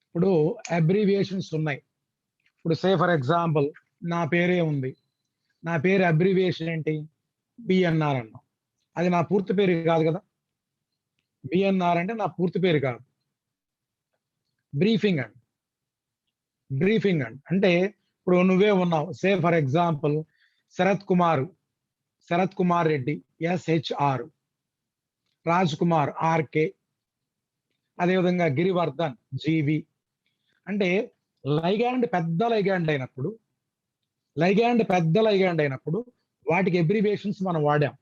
Speaker 1: ఇప్పుడు అబ్రివియేషన్స్ ఉన్నాయి. ఇప్పుడు సే ఫర్ ఎగ్జాంపుల్ నా పేరే ఉంది, నా పేరు అబ్రివియేషన్ ఏంటి? బిఎన్ఆర్ అన్నాం. అది నా పూర్తి పేరు కాదు కదా. బిఎన్ఆర్ అంటే నా పూర్తి పేరు కాదు, బ్రీఫింగ్ అండి. బ్రీఫింగ్ అంటే ఇప్పుడు నువ్వే ఉన్నావు, say for example Sharath Kumar Reddy SHR, Raj Kumar RK, అదేవిధంగా గిరివర్ధన్ GV. అంటే లైగాండ్ పెద్ద లైగాండ్ అయినప్పుడు వాటికి ఎబ్రివేషన్స్ మనం వాడాం.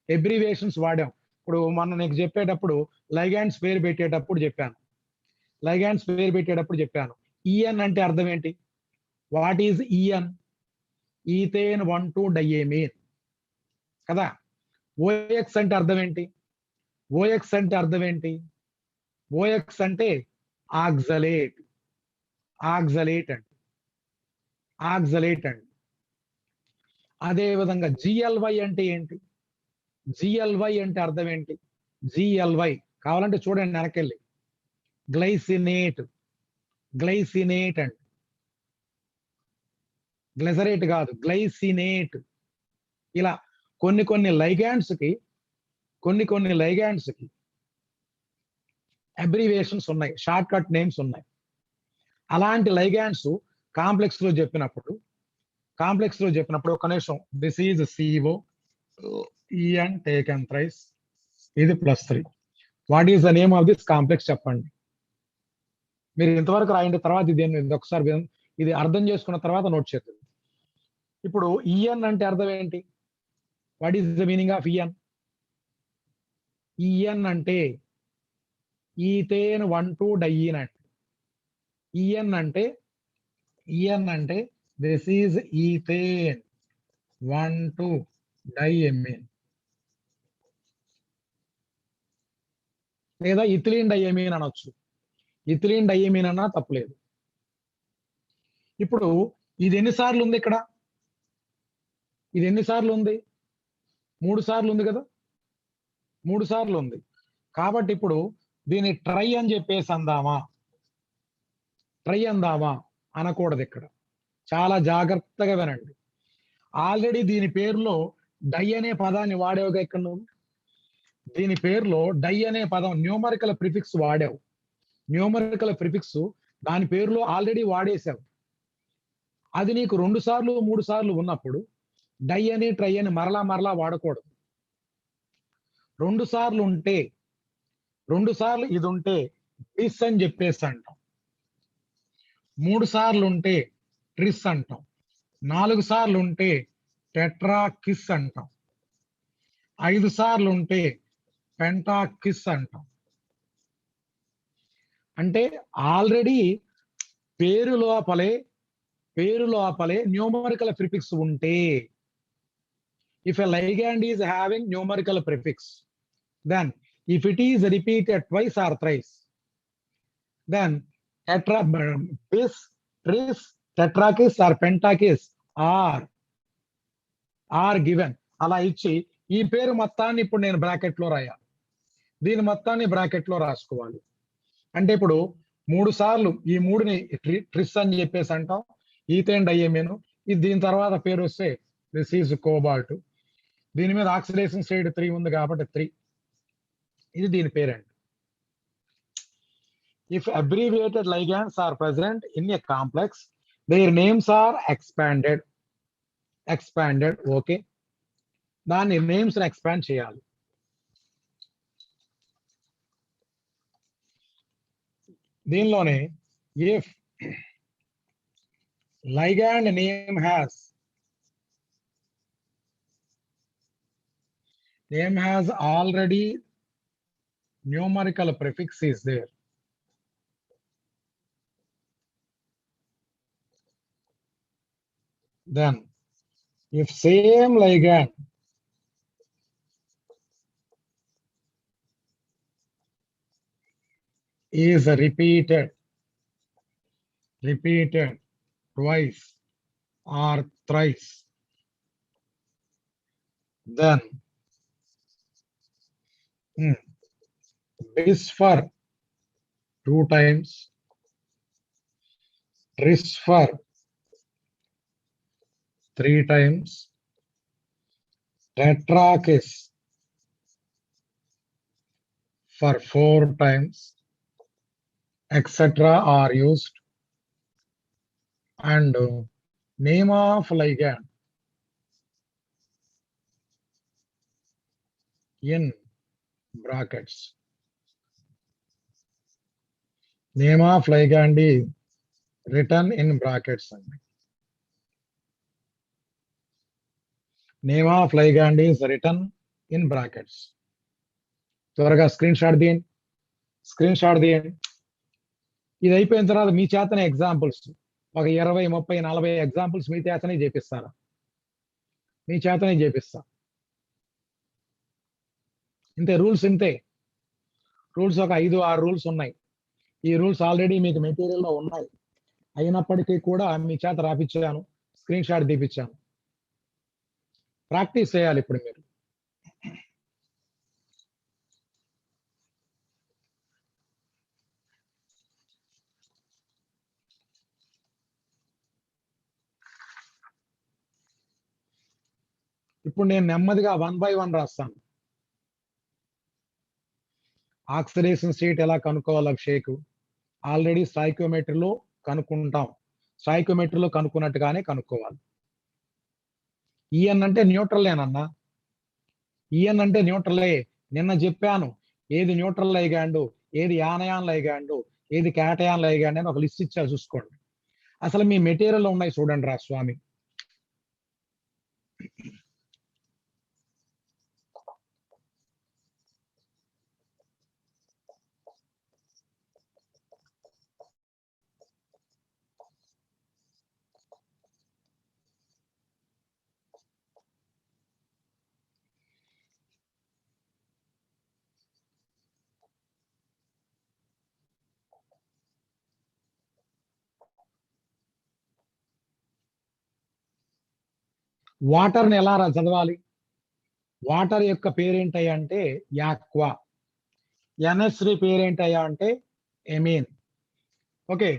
Speaker 1: ఇప్పుడు మనం నీకు చెప్పేటప్పుడు లైగాండ్స్ పేరు పెట్టేటప్పుడు చెప్పాను. EN అంటే అర్థం ఏంటి? What is EN? ఈథేన్ 1,2-డైఏమీన్ కదా. OX అంటే అర్థం ఏంటి? OX అంటే ఆక్సలేట్ అండి. అదే విధంగా GLY అంటే ఏంటి? GLY అంటే అర్థం ఏంటి? GLY కావాలంటే చూడండి వెనకెళ్ళి. గ్లైసినేట్ అండి. గ్లైసరేట్ కాదు, గ్లైసినేట్. ఇలా కొన్ని లైగాండ్స్ కి అబ్రివేషన్స్ ఉన్నాయి, షార్ట్ కట్ నేమ్స్ ఉన్నాయి. అలాంటి లైగాండ్స్ కాంప్లెక్స్ లో చెప్పినప్పుడు ఒక నిమిషం, this is CO, EN taken thrice, ఇది +3. What is the name of this complex చెప్పండి. మీరు ఇంతవరకు రాయండి, తర్వాత ఇది ఒకసారి ఇది అర్థం చేసుకున్న తర్వాత నోట్ చేద్దాం. ఇప్పుడు EN అంటే అర్థం ఏంటి? What is the meaning of EN? EN అంటే ఈథేన్ 1,2-డైఈన్ అండి. EN అంటే దిస్ ఈజ్ ఈథేన్ 1,2-డైఎమీన్, లేదా ఇథిలీన్ డైఎమీన్ అనొచ్చు. ఇథిలీన్ డైఎమీన్ అన్నా తప్పలేదు. ఇప్పుడు ఇది ఎన్నిసార్లు ఉంది ఇక్కడ? ఇది ఎన్నిసార్లు ఉంది? 3 సార్లు ఉంది కదా. 3 సార్లు ఉంది కాబట్టి ఇప్పుడు దీన్ని ట్రై అని చెప్పేసి అందామా? అనకూడదు. ఇక్కడ చాలా జాగ్రత్తగా వినండి. ఆల్రెడీ దీని పేరులో డై అనే పదాన్ని వాడేవుగా. ఇక్కడ నువ్వు దీని పేరులో డై అనే పదం న్యూమరికల్ ప్రిఫిక్స్ వాడావు. దాని పేరులో ఆల్రెడీ వాడేశావు. అది నీకు 2 సార్లు 3 సార్లు ఉన్నప్పుడు డై అని ట్రై అని మరలా వాడకూడదు. 2 సార్లు ఇది ఉంటే డిస్ అని చెప్పేసి అంటాం. 3 సార్లు ఉంటే ట్రిస్ అంటాం. 4 సార్లు ఉంటే టెట్రాకిస్ అంటాం. 5 సార్లు ఉంటే పెంటాకిస్ అంటాం. అంటే ఆల్రెడీ పేరు లోపలే న్యూమరికల్ ప్రిఫిక్స్ ఉంటే, if a ligand is having numerical prefix, then if it is repeated twice or thrice, then bis, tris, tetrakis or pentakis are given. అలా ఇచ్చి ఈ పేరు మొత్తాన్ని ఇప్పుడు నేను బ్రాకెట్ లో రాయాలి, దీని మొత్తాన్ని బ్రాకెట్ లో రాసుకోవాలి. అంటే ఇప్పుడు 3 సార్లు ఈ 3ని ట్రిస్ అని చెప్పేసి అంటాం, ఈథేన్ డైఎమీన్. ఇది దీని తర్వాత పేరు వస్తే దిస్ ఈజ్ కోబాల్ట్. దీని మీద ఆక్సిడేషన్ స్టేట్ 3 ఉంది కాబట్టి 3. ఇది దీని పేరండి. If abbreviated ligands are present in a complex, their names are expanded. Okay, దాని నేమ్స్ ఎక్స్పాండ్ చేయాలి. దీనిలోనే if ligand name has already numerical prefix is there, then if same ligand is repeated twice or thrice, then bis for 2 times, tris for 3 times, tetrakis for 4 times, etc. are used and name of ligand in brackets. Name of ligand is written in brackets. Name of ligand is written in brackets. త్వరగా screen shot తీయండి. ఇది అయిపోయిన తర్వాత మీ చేతనే examples ఒక 20, 30, 40 examples మీ చేతనే చేపిస్తారా? మీ చేతనే చేపిస్తా. ఇంతే రూల్స్, రూల్స్ ఒక 5, 6 రూల్స్ ఉన్నాయి. ఈ రూల్స్ ఆల్రెడీ మీకు మెటీరియల్లో ఉన్నాయి. అయినప్పటికీ కూడా మీ చేత రాపిచ్చాను, స్క్రీన్ షాట్ తీపిచ్చాను. ప్రాక్టీస్ చేయాలి ఇప్పుడు మీరు. ఇప్పుడు నేను నెమ్మదిగా 1 by 1 రాస్తాను. ఆక్సిడేషన్ స్టేట్ ఎలా కనుక్కోవాలి అభిషేక్? ఆల్రెడీ స్టాయికియోమెట్రీలో కనుక్కుంటాం. స్టాయికియోమెట్రీలో కనుక్కున్నట్టుగానే కనుక్కోవాలి. ఈఎన్ అంటే న్యూట్రలేనన్నా. ఈఎన్ అంటే న్యూట్రలే. నిన్న చెప్పాను ఏది న్యూట్రల్ లైగాండు, ఏది యానయాన్ లైగాండు, ఏది క్యాటయాన్ లైగాండ్ అని ఒక లిస్ట్ ఇచ్చా చూసుకోండి. అసలు మీ మెటీరియల్ ఉన్నాయి చూడండి రా స్వామి. వాటర్ని ఎలా చదవాలి? వాటర్ యొక్క పేరేంటయ్యా అంటే యాక్వా. NH3 పేరేంటయ్యా అంటే amine. Okay,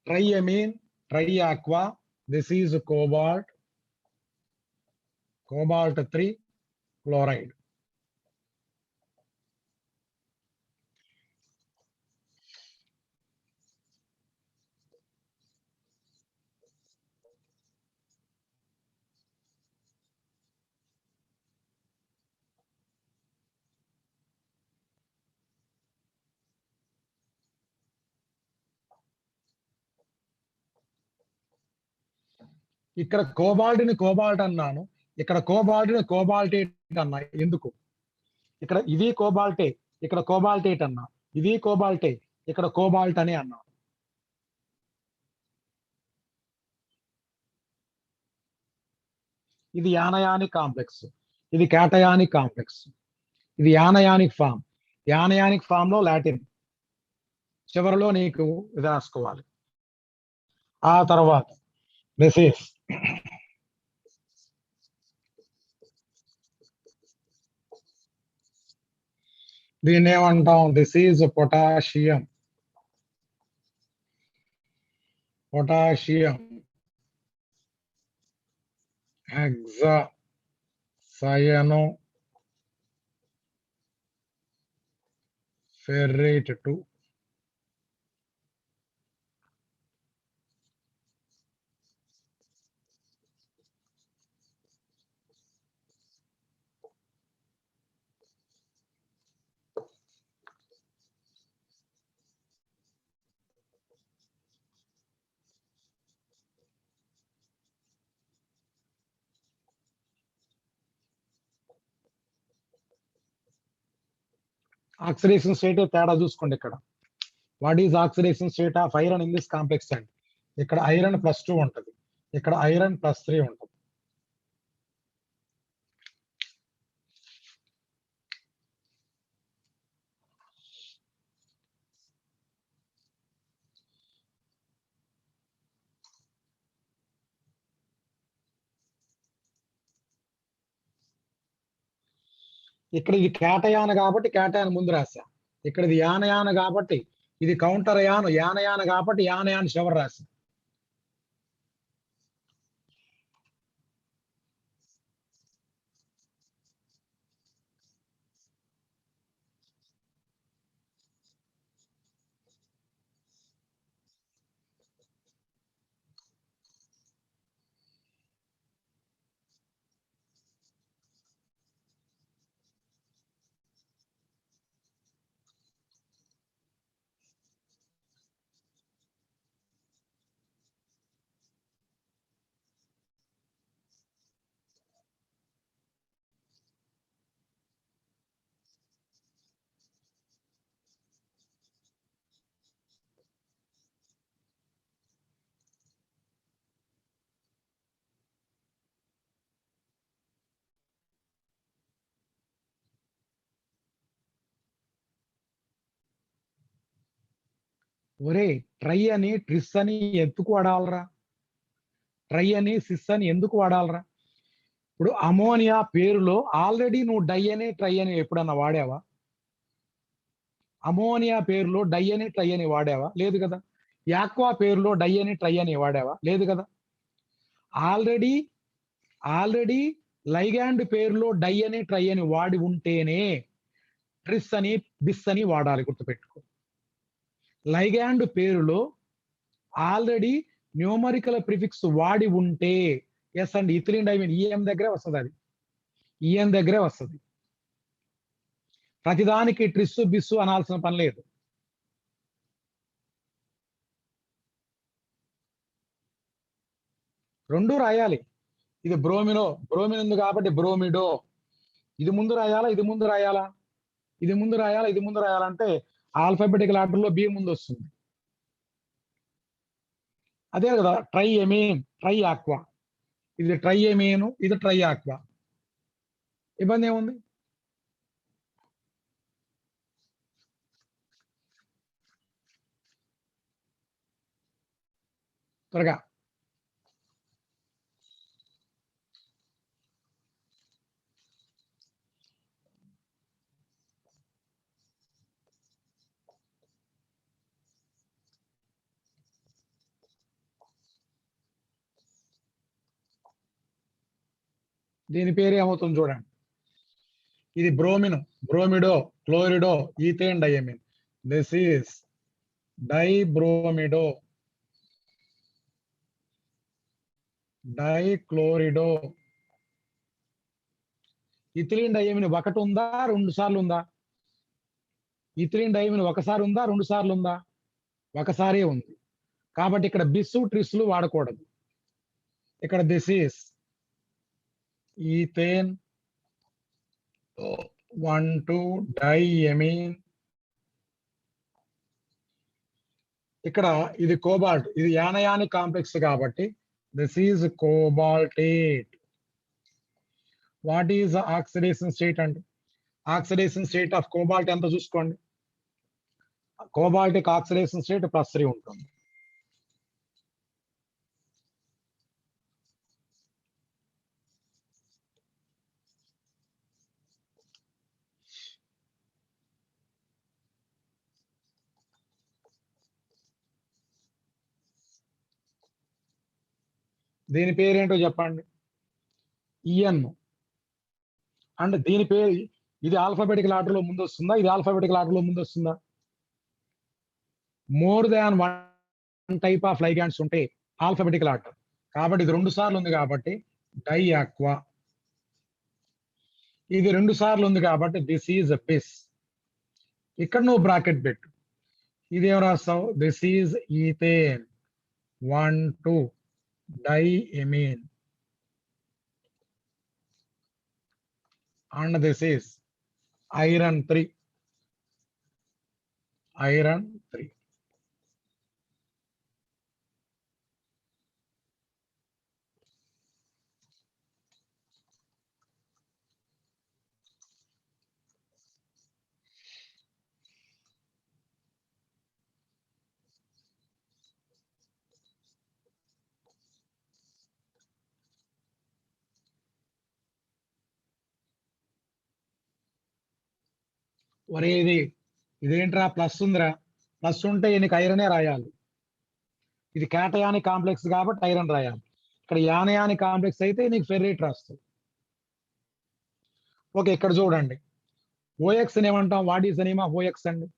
Speaker 1: try amine, try aqua. This is cobalt 3 chloride. ఇక్కడ కోబాల్ట్ కోబాల్ట్ అన్నాను, ఇక్కడ కోబాల్ట్ కోబాల్టేట్ అన్నా. ఎందుకు? ఇక్కడ ఇది కోబాల్టే, ఇక్కడ కోబాల్టేట్ అన్నా. ఇది కోబాల్టే, ఇక్కడ కోబాల్ట్ అని అన్నా. ఇది యానయానిక్ కాంప్లెక్స్, ఇది క్యాటయానిక్ కాంప్లెక్స్. ఇది యానయానిక్ ఫామ్. యానయానిక్ ఫామ్ లో లాటిన్ చివరిలో నీకు ఇది రాసుకోవాలి. ఆ తర్వాత మెసేజ్ దీన్ని ఏమంటాం? This is potassium. Hexacyano ferrate 2. Oxidation state తేడా చూసుకోండి. ఇక్కడ what is oxidation state of iron in this complex and ఇక్కడ ఐరన్ +2 ఉంటుంది, ఇక్కడ ఐరన్ +3 ఉంటుంది. ఇక్కడ ఇది క్యాటయాన్ కాబట్టి క్యాటయాన్ ముందు రాశా. ఇక్కడ ఇది యానయాన్ కాబట్టి ఇది కౌంటర్ యానయాన్ కాబట్టి యానయాన్ చివరి రాశా. ఒరే ట్రై అని ట్రిస్ అని ఎందుకు వాడాలరా? ట్రై అని సిస్ అని ఎందుకు వాడాలరా? ఇప్పుడు అమోనియా పేరులో ఆల్రెడీ నువ్వు డై అని ట్రై అని ఎప్పుడన్నా వాడావా? అమోనియా పేరులో డై అని ట్రై అని వాడావా? లేదు కదా. యాక్వా పేరులో డై అని ట్రై అని వాడావా? లేదు కదా. ఆల్రెడీ ఆల్రెడీ లైగాండ్ పేరులో డై అని ట్రై అని వాడి ఉంటేనే ట్రిస్ అని బిస్ అని వాడాలి, గుర్తుపెట్టుకో. లైగాండ్ పేరులో ఆల్రెడీ న్యూమరికల్ ప్రిఫిక్స్ వాడి ఉంటే ఎస్ అండ్ ఇథిలిన్ డైమిన్ ఈఎం దగ్గరే వస్తుంది. అది ఈఎం దగ్గరే వస్తుంది. ప్రతిదానికి ట్రిస్సు బిస్సు అనాల్సిన పని లేదు. రెండు రాయాలి. ఇది బ్రోమిన్ ఉంది కాబట్టి బ్రోమిడో. ఇది ముందు రాయాలా, ఇది ముందు రాయాలా? ఇది ముందు రాయాలా, ఇది ముందు రాయాలంటే ఆల్ఫాబెటికల్ ఆర్డర్ లో బి ముందు వస్తుంది. అదే కదా ట్రై ఎమీన్, ట్రై ఆక్వా. ఇది ట్రై ఎమీను, ఇది ట్రై ఆక్వా. ఇబ్బంది ఏముంది? త్వరగా. దీని పేరు ఏమవుతుంది చూడండి. ఇది bromine, bromido, chlorido, ethane diamine. This is dibromido, dichlorido. Ethylene diamine ఒకటి ఉందా, రెండు సార్లు ఉందా? ఇథిలిన్ డైఎమిన్ ఒకసారి ఉందా, రెండు సార్లు ఉందా? ఒకసారి ఉంది. కాబట్టి ఇక్కడ బిస్సు ట్రిస్లు వాడకూడదు. ఇక్కడ దిస్ ఈస్ ఈథేన్ 1,2 డైఎమిన్. ఇక్కడ ఇది కోబాల్ట్, ఇది యానయానిక్ కాంప్లెక్స్ కాబట్టి this is cobaltate. What is oxidation state అంటే? ఆక్సిడేషన్ స్టేట్ ఆఫ్ కోబాల్ట్ ఎంత చూసుకోండి. కోబాల్టిక్ ఆక్సిడేషన్ స్టేట్ +3 ఉంటుంది. దీని పేరేంటో చెప్పండి. ఈఎన్. అండ్ దీని పేరు, ఇది ఆల్ఫాబెటికల్ ఆర్డర్ లో ముందు వస్తుందా, ఇది ఆల్ఫాబెటికల్ ఆర్డర్ లో ముందు వస్తుందా? More than one type of ligands ఉంటే ఆల్ఫాబెటికల్ ఆర్డర్. కాబట్టి ఇది 2 సార్లు ఉంది కాబట్టి డై ఆక్వా. ఇది 2 సార్లు ఉంది కాబట్టి దిస్ ఈజ్ బిస్. ఇక్కడ నువ్వు బ్రాకెట్ పెట్టు. ఇదేం రాస్తావు? This is ethane 1,2 diamine. and this is iron 3. Iron 3. ఒరే ఇదేంట్రా ప్లస్ ఉందిరా? ప్లస్ ఉంటే నీకు ఐరనే రాయాలి. ఇది క్యాటయానిక్ కాంప్లెక్స్ కాబట్టి ఐరన్ రాయాలి. ఇక్కడ యానయానిక్ కాంప్లెక్స్ అయితే నీకు ఫెర్రేట్ రాస్తుంది. ఓకే, ఇక్కడ చూడండి. ఓఎక్స్ అని ఏమంటాం? What is the name of O X అండి?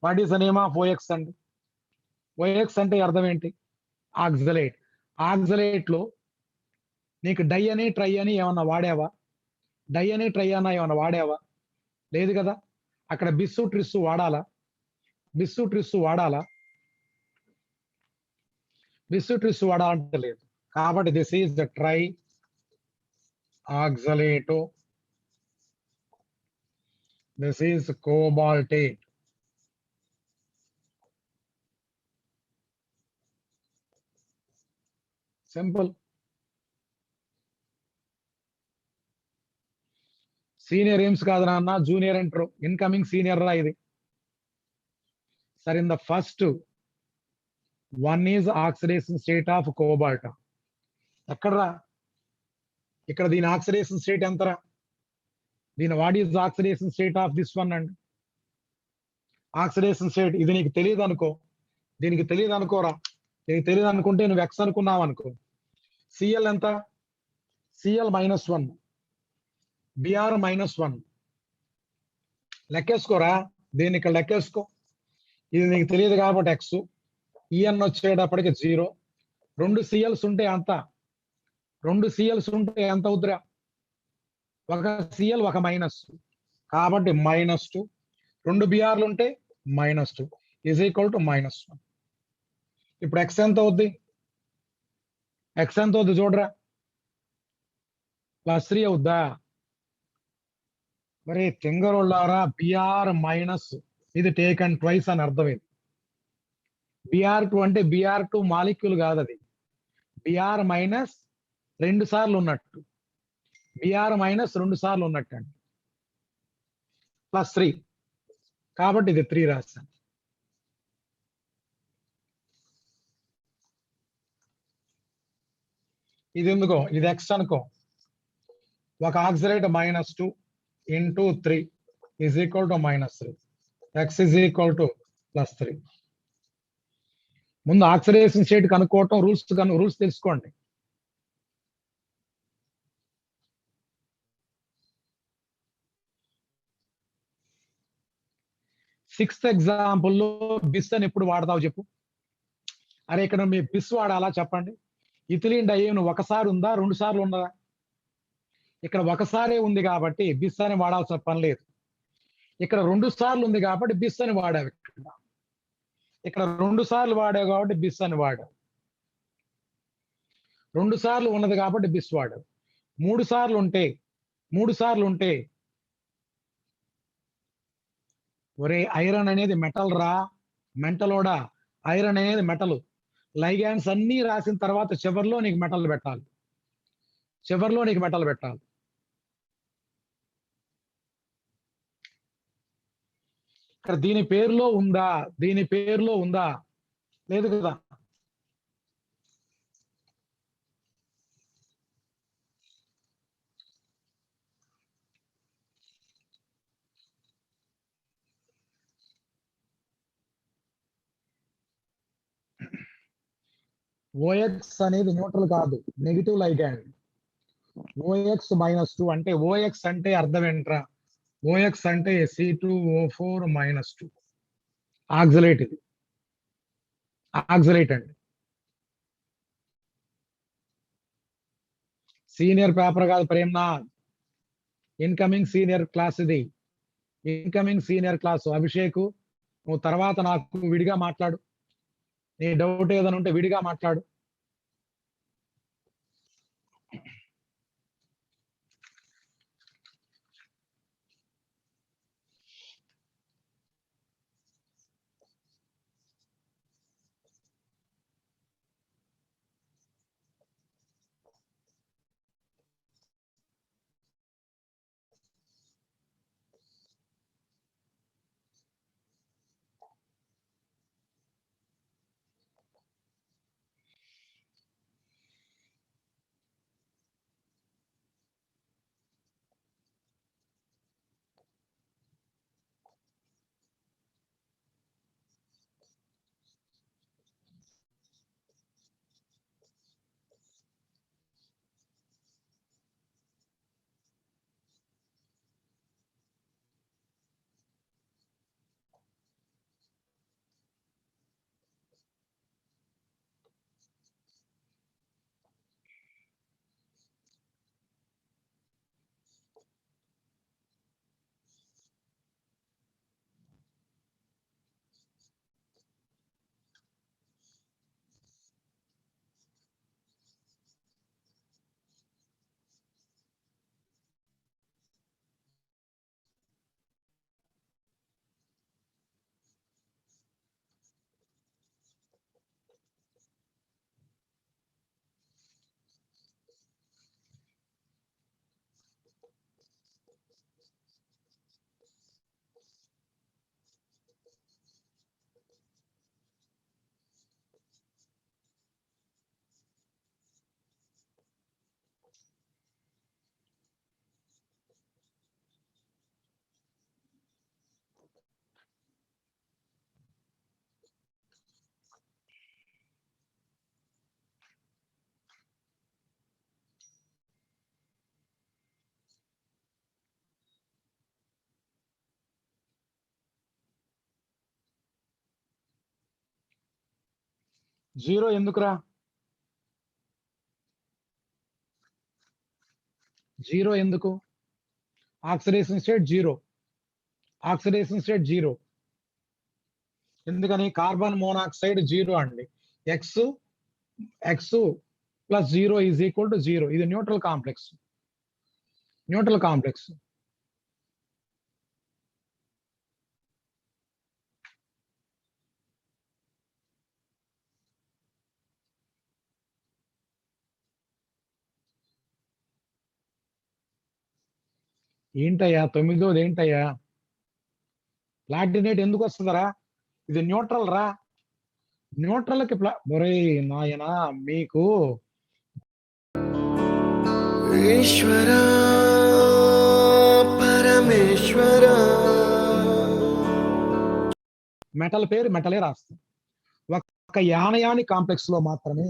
Speaker 1: What is the name of O X అండి? ఓఎక్స్ అంటే అర్థం ఏంటి? ఆక్సలేట్. ఆక్సలేట్ లో నీకు డై అని ట్రై అని ఏమన్నా వాడావా? డై అని ట్రై అన్నా ఏమన్నా వాడావా? లేదు కదా. అక్కడ బిస్సు ట్రిస్సు వాడాలా? బిస్సు ట్రిస్సు వాడాలా? బిస్సు ట్రిస్సు వాడాలంటే లేదు. కాబట్టి this is the tri oxalato. This is cobaltate. Simple. Senior AIIMS కాదు నాన్న, జూనియర్ ఇంటర్ ఇన్కమింగ్ సీనియర్ రా ఇది. Sir, in the first one is oxidation state of cobalt. ఎక్కడరా ఇక్కడ దీని ఆక్సిడేషన్ స్టేట్ ఎంతరా? దీని what is oxidation state of this one and oxidation state ఇది నీకు తెలియదు అనుకో, దీనికి తెలియదు అనుకోరా, నీకు తెలియదు అనుకుంటే నువ్వు ఎక్స్ అనుకున్నావు అనుకో. సిఎల్ ఎంత? CL -1, BR -1. లెక్కేసుకోరా, దీన్ని ఇక్కడ లెక్కేసుకో. ఇది నీకు తెలియదు కాబట్టి ఎక్స్, ఈఎన్ వచ్చేటప్పటికి 0. 2 సిఎల్స్ ఉంటే అంత, 2 సిఎల్స్ ఉంటే ఎంత అవుతురా? ఒక సిఎల్ ఒక మైనస్, కాబట్టి -2. 2 బిఆర్లు ఉంటే -2 ఈజ్ ఈక్వల్ టు -1. ఇప్పుడు ఎక్స్ ఎంత అవుద్ది? ఎక్స్ ఎంత అవుద్ది చూడరా, +3 అవుద్దా? మరి తింగరుళ్ళారా, బిఆర్ మైనస్ ఇది టేకన్ ట్వైస్ అని అర్థమైంది. బిఆర్2 అంటే బిఆర్2 మాలిక్యూల్ కాదు, అది బిఆర్ మైనస్ 2 సార్లు ఉన్నట్టు, బిఆర్ మైనస్ 2 సార్లు ఉన్నట్టు అండి, +3. కాబట్టి ఇది 3 రాస్తాను. ఇది ఎందుకో, ఇది ఎక్స్ అనుకో, ఒక oxalate -2 × 3 is equal to -3, X is equal to +3. ముందు ఆక్సిడేషన్ స్టేట్ కనుక్కోవటం, రూల్స్ తెలుసుకోండి. సిక్స్త్ ఎగ్జాంపుల్లో బిస్ అని ఎప్పుడు వాడతావు చెప్పు? అరే ఇక్కడ మీ బిస్ వాడాలా చెప్పండి. ఇథిలీన్ డైఏన్ ఒకసారి ఉందా, 2 సార్లు ఉందా? ఇక్కడ ఒకసారే ఉంది కాబట్టి బిస్ అని వాడాల్సిన పని లేదు. ఇక్కడ 2 సార్లు ఉంది కాబట్టి బిస్ అని వాడావు. ఇక్కడ 2 సార్లు వాడావు కాబట్టి బిస్ అని వాడావు. 2 సార్లు ఉన్నది కాబట్టి బిస్ వాడావు. 3 సార్లు ఉంటే ఒరే ఐరన్ అనేది మెటల్ రా, మెంటలోడా, ఐరన్ అనేది మెటల్. లైగాన్స్ అన్ని రాసిన తర్వాత చివర్లో నీకు మెటల్ పెట్టాలి, ఇక్కడ దీని పేరులో ఉందా? లేదు కదా. ఓఎక్స్ అనేది న్యూట్రల్ కాదు, నెగిటివ్ లైగాండ్. OX -2 అంటే OX అంటే అర్థం ఏంట్రా? OX అంటే C2O4 -2 ఆక్సిలేట్. ఇది ఆక్సిలేట్ అండి. సీనియర్ పేపర్ కాదు ప్రేమ్నాథ్, ఇన్కమింగ్ సీనియర్ క్లాస్ ఇది, ఇన్కమింగ్ సీనియర్ క్లాస్. అభిషేక్ నువ్వు తర్వాత నాకు విడిగా మాట్లాడు, నీ డౌట్ ఏదైనా ఉంటే విడిగా మాట్లాడు. జీరో ఎందుకురా? జీరో ఎందుకు? Oxidation state zero. Oxidation state zero. ఎందుకని? కార్బన్ మోనాక్సైడ్ జీరో అండి. X X plus zero is equal to zero. ఇది న్యూట్రల్ కాంప్లెక్స్. Neutral complex. ఏంటయ్యా 9ది ఏంటయ్యా? ప్లాటినేట్ ఎందుకు వస్తుందరా? ఇది న్యూట్రల్ రా. న్యూట్రల్ కి నాయనా మీకు
Speaker 2: ఈశ్వరా పరమేశ్వరా.
Speaker 1: మెటల్ పేరు మెటలే రాస్తాం. ఒక యానయాని కాంప్లెక్స్ లో మాత్రమే,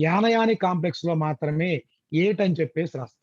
Speaker 1: యానయాని కాంప్లెక్స్ లో మాత్రమే ఏట్ అని చెప్పేసి రాస్తాం.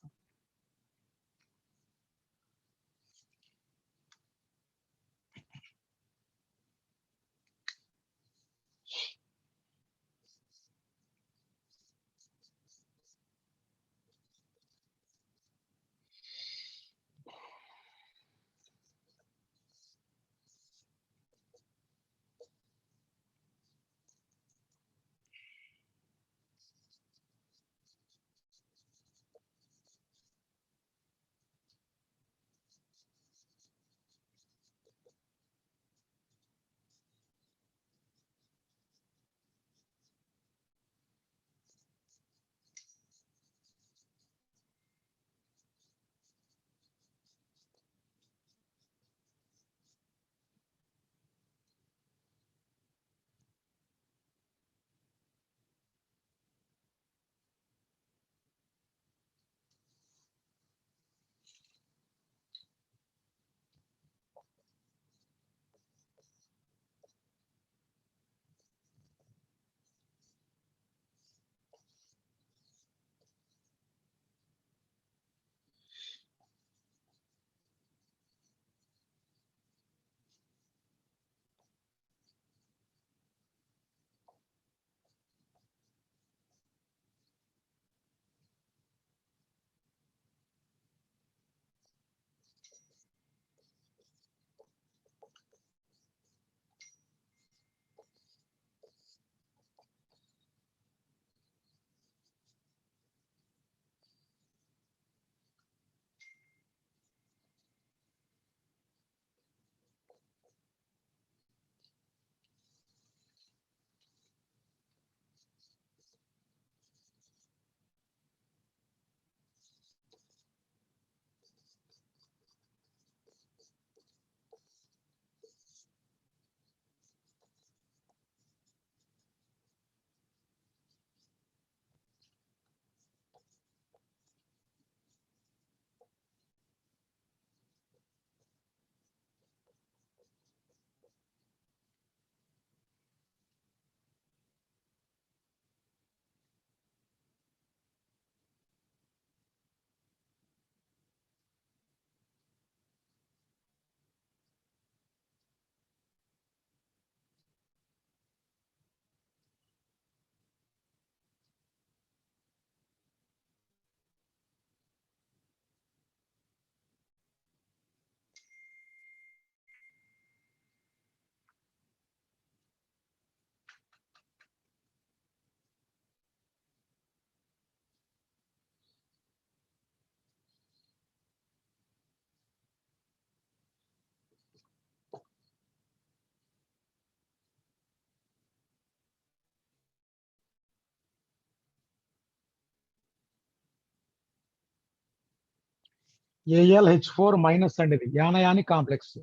Speaker 1: AlH4 మైనస్ అండి. ఇది యానయాని కాంప్లెక్స్.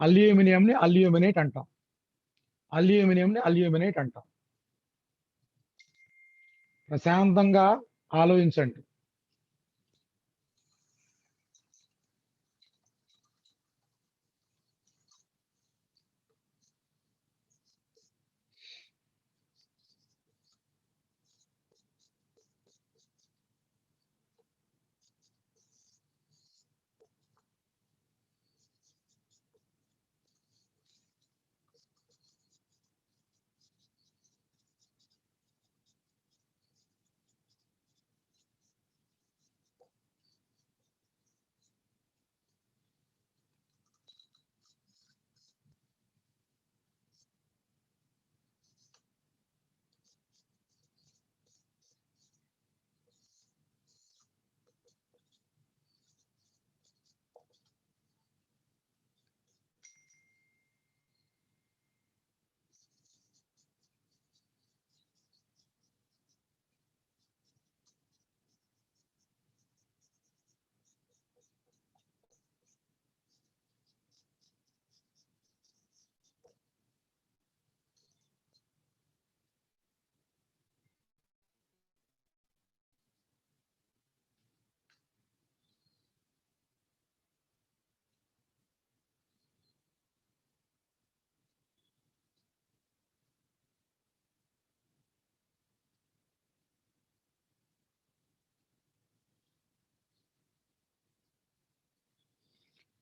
Speaker 1: అల్యూమినియం ని అల్యూమినేట్ అంటాం. అల్యూమినియం ని అల్యూమినేట్ అంటాం. ప్రశాంతంగా ఆలోచించండి.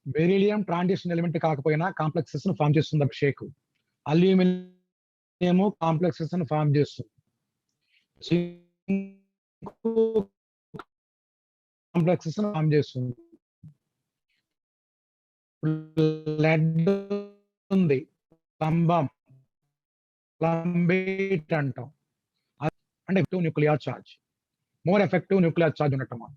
Speaker 1: బెరీలియం ట్రాన్సిషన్ ఎలిమెంట్ కాకపోయినా కాంప్లెక్సెస్ ను ఫామ్ చేస్తుంది అభిషేక్. అల్యూమినియం కాంప్లెక్సెస్ ను ఫామ్ చేస్తుంది. కాంప్లెక్సెస్ ను ఫామ్ చేస్తుంది. లెడ్ ఉంది, స్తంభం, ప్లంబేట్ అంటాం. అంటే nuclear charge, more effective nuclear charge ఉన్నట్టు.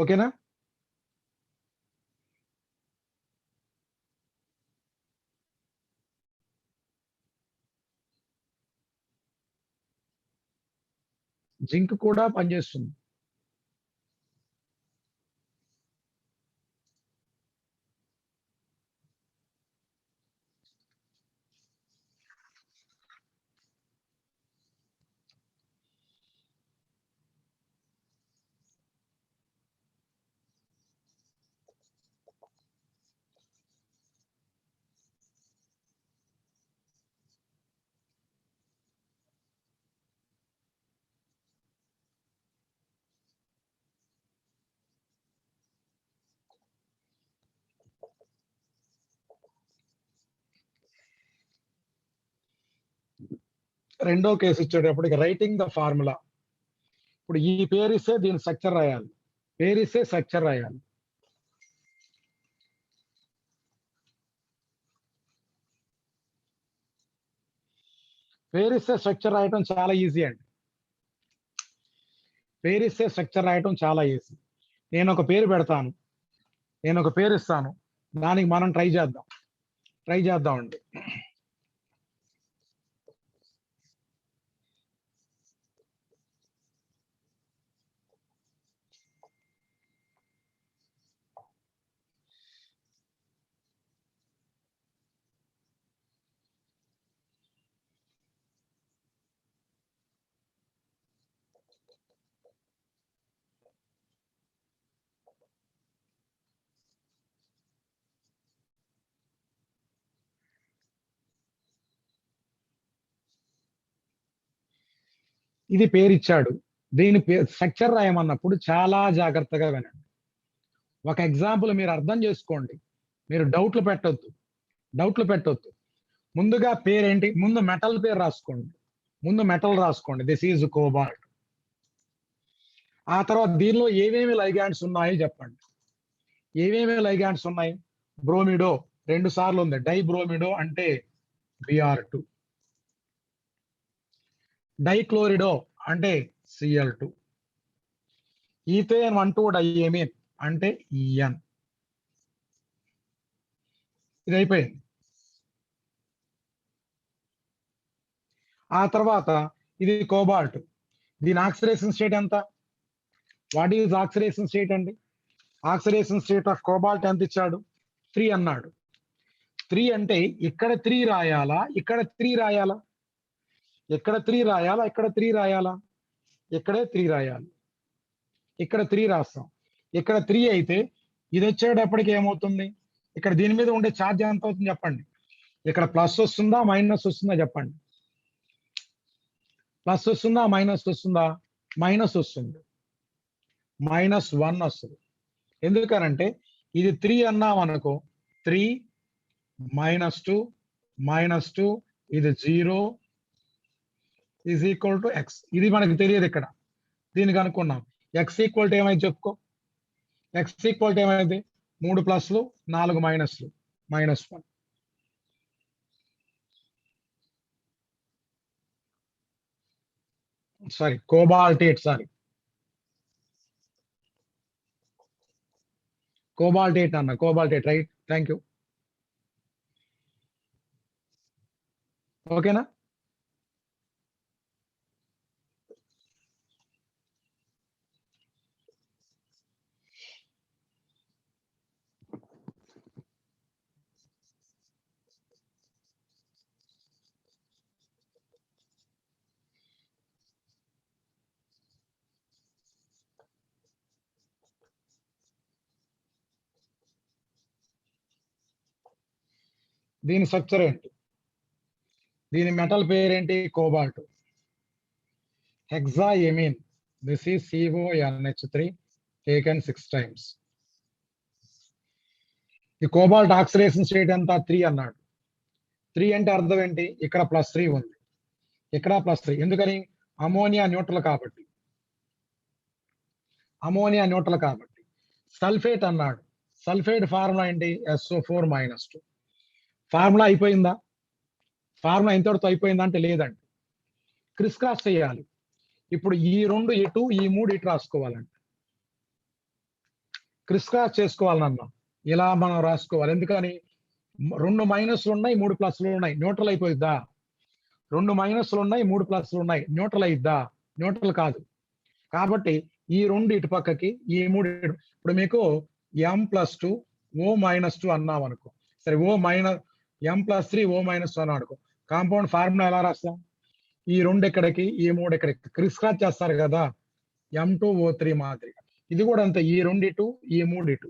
Speaker 1: ఓకేనా? జింక్ కూడా పనిచేస్తుంది. రెండో కేసు ఇచ్చేటప్పటికి రైటింగ్ ద ఫార్ములా. ఇప్పుడు ఈ పేరు ఇస్తే దీని స్ట్రక్చర్ రాయాలి, పేరు ఇస్తే స్ట్రక్చర్ రాయాలి. పేరు ఇస్తే స్ట్రక్చర్ రాయటం చాలా ఈజీ అండి. పేరు ఇస్తే స్ట్రక్చర్ రాయటం చాలా ఈజీ. నేను ఒక పేరు పెడతాను, నేను ఒక పేరు ఇస్తాను, దానికి మనం ట్రై చేద్దామండి. ఇది పేరు ఇచ్చాడు, దీని స్ట్రక్చర్ రాయమన్నప్పుడు చాలా జాగ్రత్తగా వినండి. ఒక ఎగ్జాంపుల్ మీరు అర్థం చేసుకోండి, మీరు డౌట్లు పెట్టొద్దు. ముందుగా పేరేంటి, ముందు మెటల్ పేరు రాసుకోండి, ముందు మెటల్ రాసుకోండి, దిస్ ఈజ్ కోబాల్ట్. ఆ తర్వాత దీనిలో ఏమేమి లైగాండ్స్ ఉన్నాయో చెప్పండి. ఏమేమి లైగాండ్స్ ఉన్నాయి? బ్రోమిడో 2 సార్లు ఉంది, డైబ్రోమిడో అంటే Br2, డైక్లోరిడో అంటే Cl2, ఈథేన్ 1,2-డైఎమీన్ అంటే En. ఇది అయిపోయింది. ఆ తర్వాత ఇది కోబాల్ట్, దీని ఆక్సిడేషన్ స్టేట్ ఎంత? వాట్ ఈజ్ ఆక్సిడేషన్ స్టేట్ అండి? ఆక్సిడేషన్ స్టేట్ ఆఫ్ కోబాల్ట్ ఎంత ఇచ్చాడు? 3 అన్నాడు. 3 అంటే ఇక్కడ 3 రాయాలా, ఇక్కడ 3 రాయాలా? ఇక్కడ 3 రాయాలా, ఇక్కడ 3 రాయాలా? ఇక్కడే 3 రాయాలి, ఇక్కడ 3 రాస్తాం. ఇక్కడ 3 అయితే ఇది వచ్చేటప్పటికి ఏమవుతుంది? ఇక్కడ దీని మీద ఉండే ఛార్జ్ ఎంత అవుతుంది చెప్పండి? ఇక్కడ ప్లస్ వస్తుందా మైనస్ వస్తుందా చెప్పండి? ప్లస్ వస్తుందా మైనస్ వస్తుందా? మైనస్ వస్తుంది, -1 వస్తుంది. ఎందుకనంటే ఇది 3 అన్నాం అనుకో, 3 -2 ఇది 0 ఈజ్ ఈక్వల్ టు x. ఇది మనకి తెలియదు, ఇక్కడ దీనికి అనుకున్నాం. x ఈక్వల్ టు ఏమైంది చెప్పుకో? x ఈక్వల్ టు ఏమైంది? 3 ప్లస్లు 4 మైనస్లు, -1. సారీ, కోబాల్టేట్ అన్న, కోబాల్టేట్, రైట్, థ్యాంక్ యూ. ఓకేనా? దీని స్ట్రక్చర్ ఏంటి? దీని మెటల్ పేరేంటి? Cobalt. Hexaammine, this is CONH3 taken 6 times. ఈ కోబాల్ట్ ఆక్సిడేషన్ స్టేట్ ఎంత? 3 అన్నాడు. 3 అంటే అర్థం ఏంటి? ఇక్కడ +3 ఉంది, ఇక్కడ +3. ఎందుకని? అమోనియా న్యూట్రల్ కాబట్టి. అమోనియా న్యూట్రల్ కాబట్టి. సల్ఫేట్ అన్నాడు. సల్ఫేట్ ఫార్ములా ఏంటి? SO4-2. ఫార్ములా అయిపోయిందా? ఫార్ములా ఇంతటితో అయిపోయిందా అంటే లేదండి. క్రిస్ క్రాస్ చేయాలి. ఇప్పుడు ఈ 2 ఇటు, ఈ 3 ఇటు రాసుకోవాలండి. క్రిస్ క్రాస్ చేసుకోవాలన్నా ఇలా మనం రాసుకోవాలి. ఎందుకని? 2 మైనస్లు ఉన్నాయి, 3 ప్లస్లు ఉన్నాయి, న్యూట్రల్ అయిపోయిద్దా? 2 మైనస్లు ఉన్నాయి, 3 ప్లస్లు ఉన్నాయి, న్యూట్రల్ అయిద్దా? న్యూట్రల్ కాదు. కాబట్టి ఈ 2 ఇటు పక్కకి, ఈ 3 ఇటు. ఇప్పుడు మీకు M+2 O-2 అన్నాం అనుకో. సరే, M+3 O-2 అన్నాం అనుకో. కాంపౌండ్ ఫార్ములా ఎలా రాస్తాం? ఈ 2 ఎక్కడికి, ఈ 3 ఎక్కడికి క్రిస్ క్రాస్ చేస్తారు కదా, M2O3 మాదిరి. ఇది కూడా అంతే, ఈ 2 ఇటు, ఈ 3 ఇటు.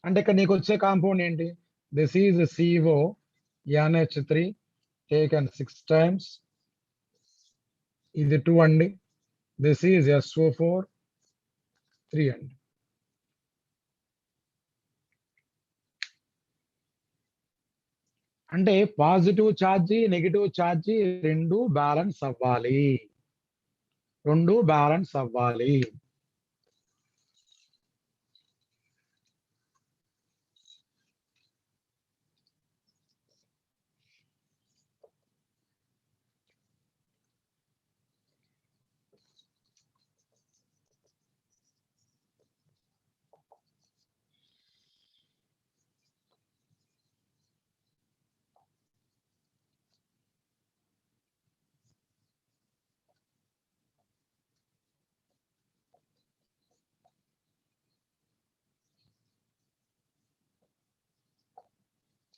Speaker 1: అంటే ఇక్కడ నీకు వచ్చే కాంపౌండ్ ఏంటి? This is CONH3 taken 6 times. ఇది 2 అండి. దిస్ ఈజ్ SO4 3 అండి. అంటే పాజిటివ్ ఛార్జీ, నెగిటివ్ ఛార్జీ రెండు బ్యాలెన్స్ అవ్వాలి.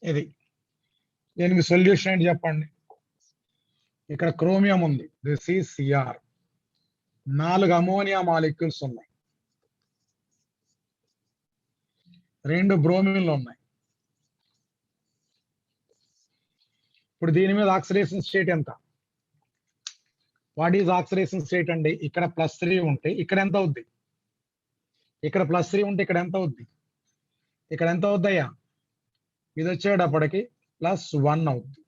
Speaker 1: ఇది దీనికి సొల్యూషన్ ఏంటి చెప్పండి? ఇక్కడ క్రోమియం ఉంది, this is Cr. 4 ammonia molecules ఉన్నాయి, 2 బ్రోమిన్లు ఉన్నాయి. ఇప్పుడు దీని మీద ఆక్సిడేషన్ స్టేట్ ఎంత? వాట్ ఈజ్ ఆక్సిడేషన్ స్టేట్ అండి? ఇక్కడ +3 ఉంటే ఇక్కడ ఎంత అవుద్ది? ఇక్కడ +3 ఉంటే ఇక్కడ ఎంత అవుద్ది? ఇక్కడ ఎంత అవుద్దయ్యా? ఇది వచ్చేటప్పటికి +1 అవుద్ది.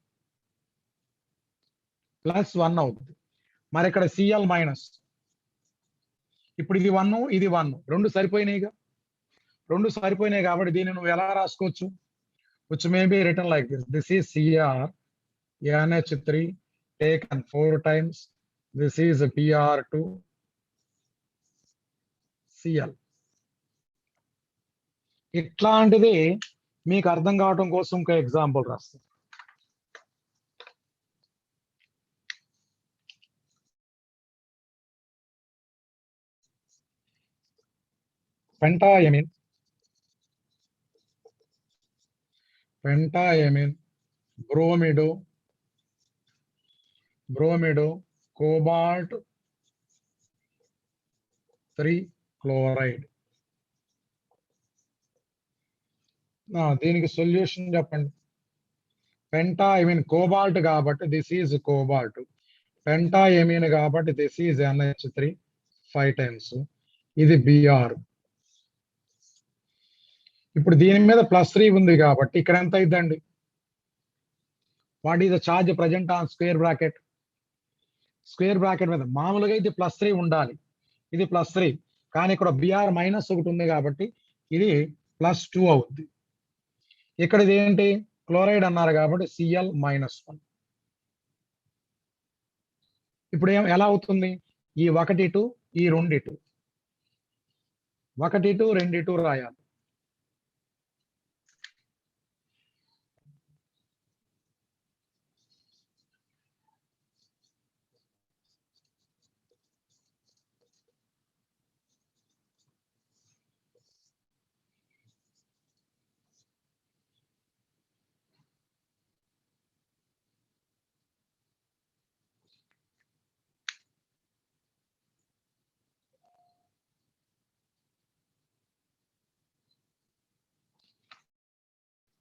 Speaker 1: మరి ఇక్కడ Cl-. ఇప్పుడు ఇది 1, ఇది 1, 2 సరిపోయినాయిగా. 2 సరిపోయినాయి కాబట్టి దీన్ని నువ్వు ఎలా రాసుకోవచ్చు? which may be written like this. This is CrNH3 taken 4 times. This is Br2 Cl. ఇట్లాంటిది మీకు అర్థం కావటం కోసం ఒక ఎగ్జాంపుల్ రాస్తాను. పెంటాయమిన్, బ్రోమిడో, కోబాల్ట్ 3 క్లోరైడ్. దీనికి సొల్యూషన్ చెప్పండి. పెంటాయమిన్ కోబాల్ట్ కాబట్టి దిస్ ఈజ్ కోబాల్ట్, పెంటాయమిన్ కాబట్టి దిస్ ఈజ్ NH3 5 times. ఇది Br. ఇప్పుడు దీని మీద +3 ఉంది కాబట్టి ఇక్కడ ఎంత అయిద్దండి? What is the charge present on square bracket? Square bracket మీద మామూలుగా ఇది +3 ఉండాలి, ఇది +3, కానీ ఇక్కడ Br -1 ఉంది కాబట్టి ఇది +2 అవుద్ది. ఇక్కడ ఇది ఏంటి? క్లోరైడ్ అన్నారు కాబట్టి Cl-1. ఇప్పుడు ఎలా అవుతుంది? ఈ 1 ఇటు, ఈ 2 ఇటు, 1 ఇటు 2 ఇటు రాయాలి.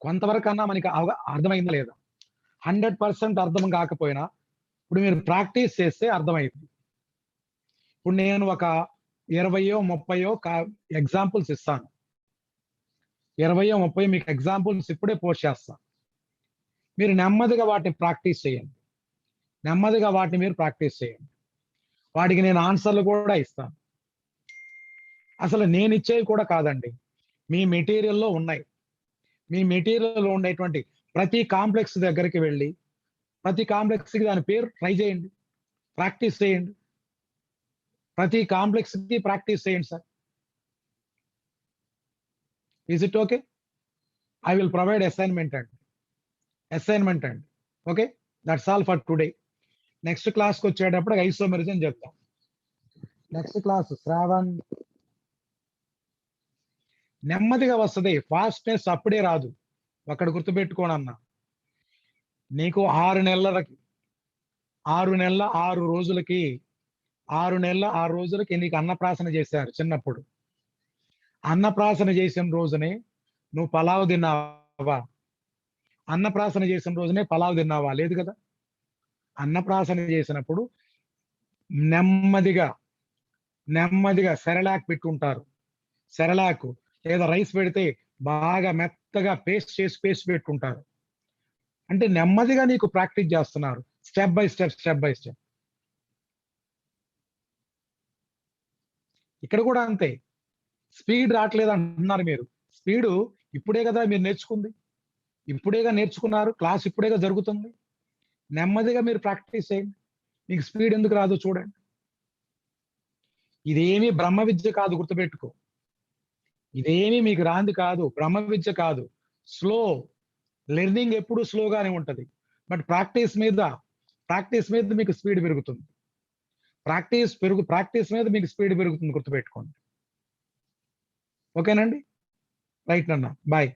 Speaker 1: కొంతవరకన్నా మనకి అర్థమైందా లేదా? 100% అర్థం కాకపోయినా ఇప్పుడు మీరు ప్రాక్టీస్ చేస్తే అర్థమైంది. ఇప్పుడు నేను ఒక 20-30 ఎగ్జాంపుల్స్ ఇస్తాను. 20-30 మీకు ఎగ్జాంపుల్స్ ఇప్పుడే పోస్ట్ చేస్తాను. మీరు నెమ్మదిగా వాటిని ప్రాక్టీస్ చేయండి. నెమ్మదిగా వాటిని మీరు ప్రాక్టీస్ చేయండి. వాటికి నేను ఆన్సర్లు కూడా ఇస్తాను. అసలు నేను ఇచ్చేవి కూడా కాదండి, మీ మెటీరియల్లో ఉన్నాయి. మీ మెటీరియల్లో ఉండేటువంటి ప్రతి కాంప్లెక్స్ దగ్గరికి వెళ్ళి ప్రతి కాంప్లెక్స్కి దాని పేరు ట్రై చేయండి, ప్రాక్టీస్ చేయండి. ప్రతి కాంప్లెక్స్కి ప్రాక్టీస్ చేయండి sir. Is it okay? I will provide assignment అండి. Okay, that's all for today. Next క్లాస్కి వచ్చేటప్పుడు ఐసోమెరిజం చెప్తాం. Next class Shravan. నెమ్మదిగా వస్తుంది, ఫాస్ట్నెస్ అప్పుడే రాదు. అక్కడ గుర్తుపెట్టుకోండి అన్న. నీకు 6 నెలలకి 6 నెలల 6 రోజులకి 6 నెలల 6 రోజులకి నీకు అన్నప్రాసన చేశారు చిన్నప్పుడు. అన్నప్రాసన చేసిన రోజునే నువ్వు పలావ్ తిన్నావా? అన్నప్రాసన చేసిన రోజునే పలావ్ తిన్నావా? లేదు కదా. అన్నప్రాసన చేసినప్పుడు నెమ్మదిగా నెమ్మదిగా సెరలాక్ పెట్టుకుంటారు. సెరలాక్ లేదా రైస్ పెడితే బాగా మెత్తగా పేస్ట్ పెట్టుకుంటారు. అంటే నెమ్మదిగా నీకు ప్రాక్టీస్ చేస్తున్నారు, స్టెప్ బై స్టెప్. ఇక్కడ కూడా అంతే. స్పీడ్ రావట్లేదు అంటున్నారు మీరు. స్పీడు ఇప్పుడే కదా మీరు నేర్చుకుంది, ఇప్పుడేగా నేర్చుకున్నారు, క్లాస్ ఇప్పుడేగా జరుగుతుంది. నెమ్మదిగా మీరు ప్రాక్టీస్ చేయండి. మీకు స్పీడ్ ఎందుకు రాదు చూడండి. ఇదేమీ బ్రహ్మ విద్య కాదు, గుర్తుపెట్టుకో. ఇదేమీ మీకు రాంది కాదు, బ్రహ్మ విద్య కాదు. స్లో లెర్నింగ్ ఎప్పుడు స్లోగానే ఉంటది. బట్ ప్రాక్టీస్ మీద మీకు స్పీడ్ పెరుగుతుంది. ప్రాక్టీస్ మీద మీకు స్పీడ్ పెరుగుతుంది, గుర్తుపెట్టుకోండి. ఓకేనండి, రైట్ అన్న, బాయ్.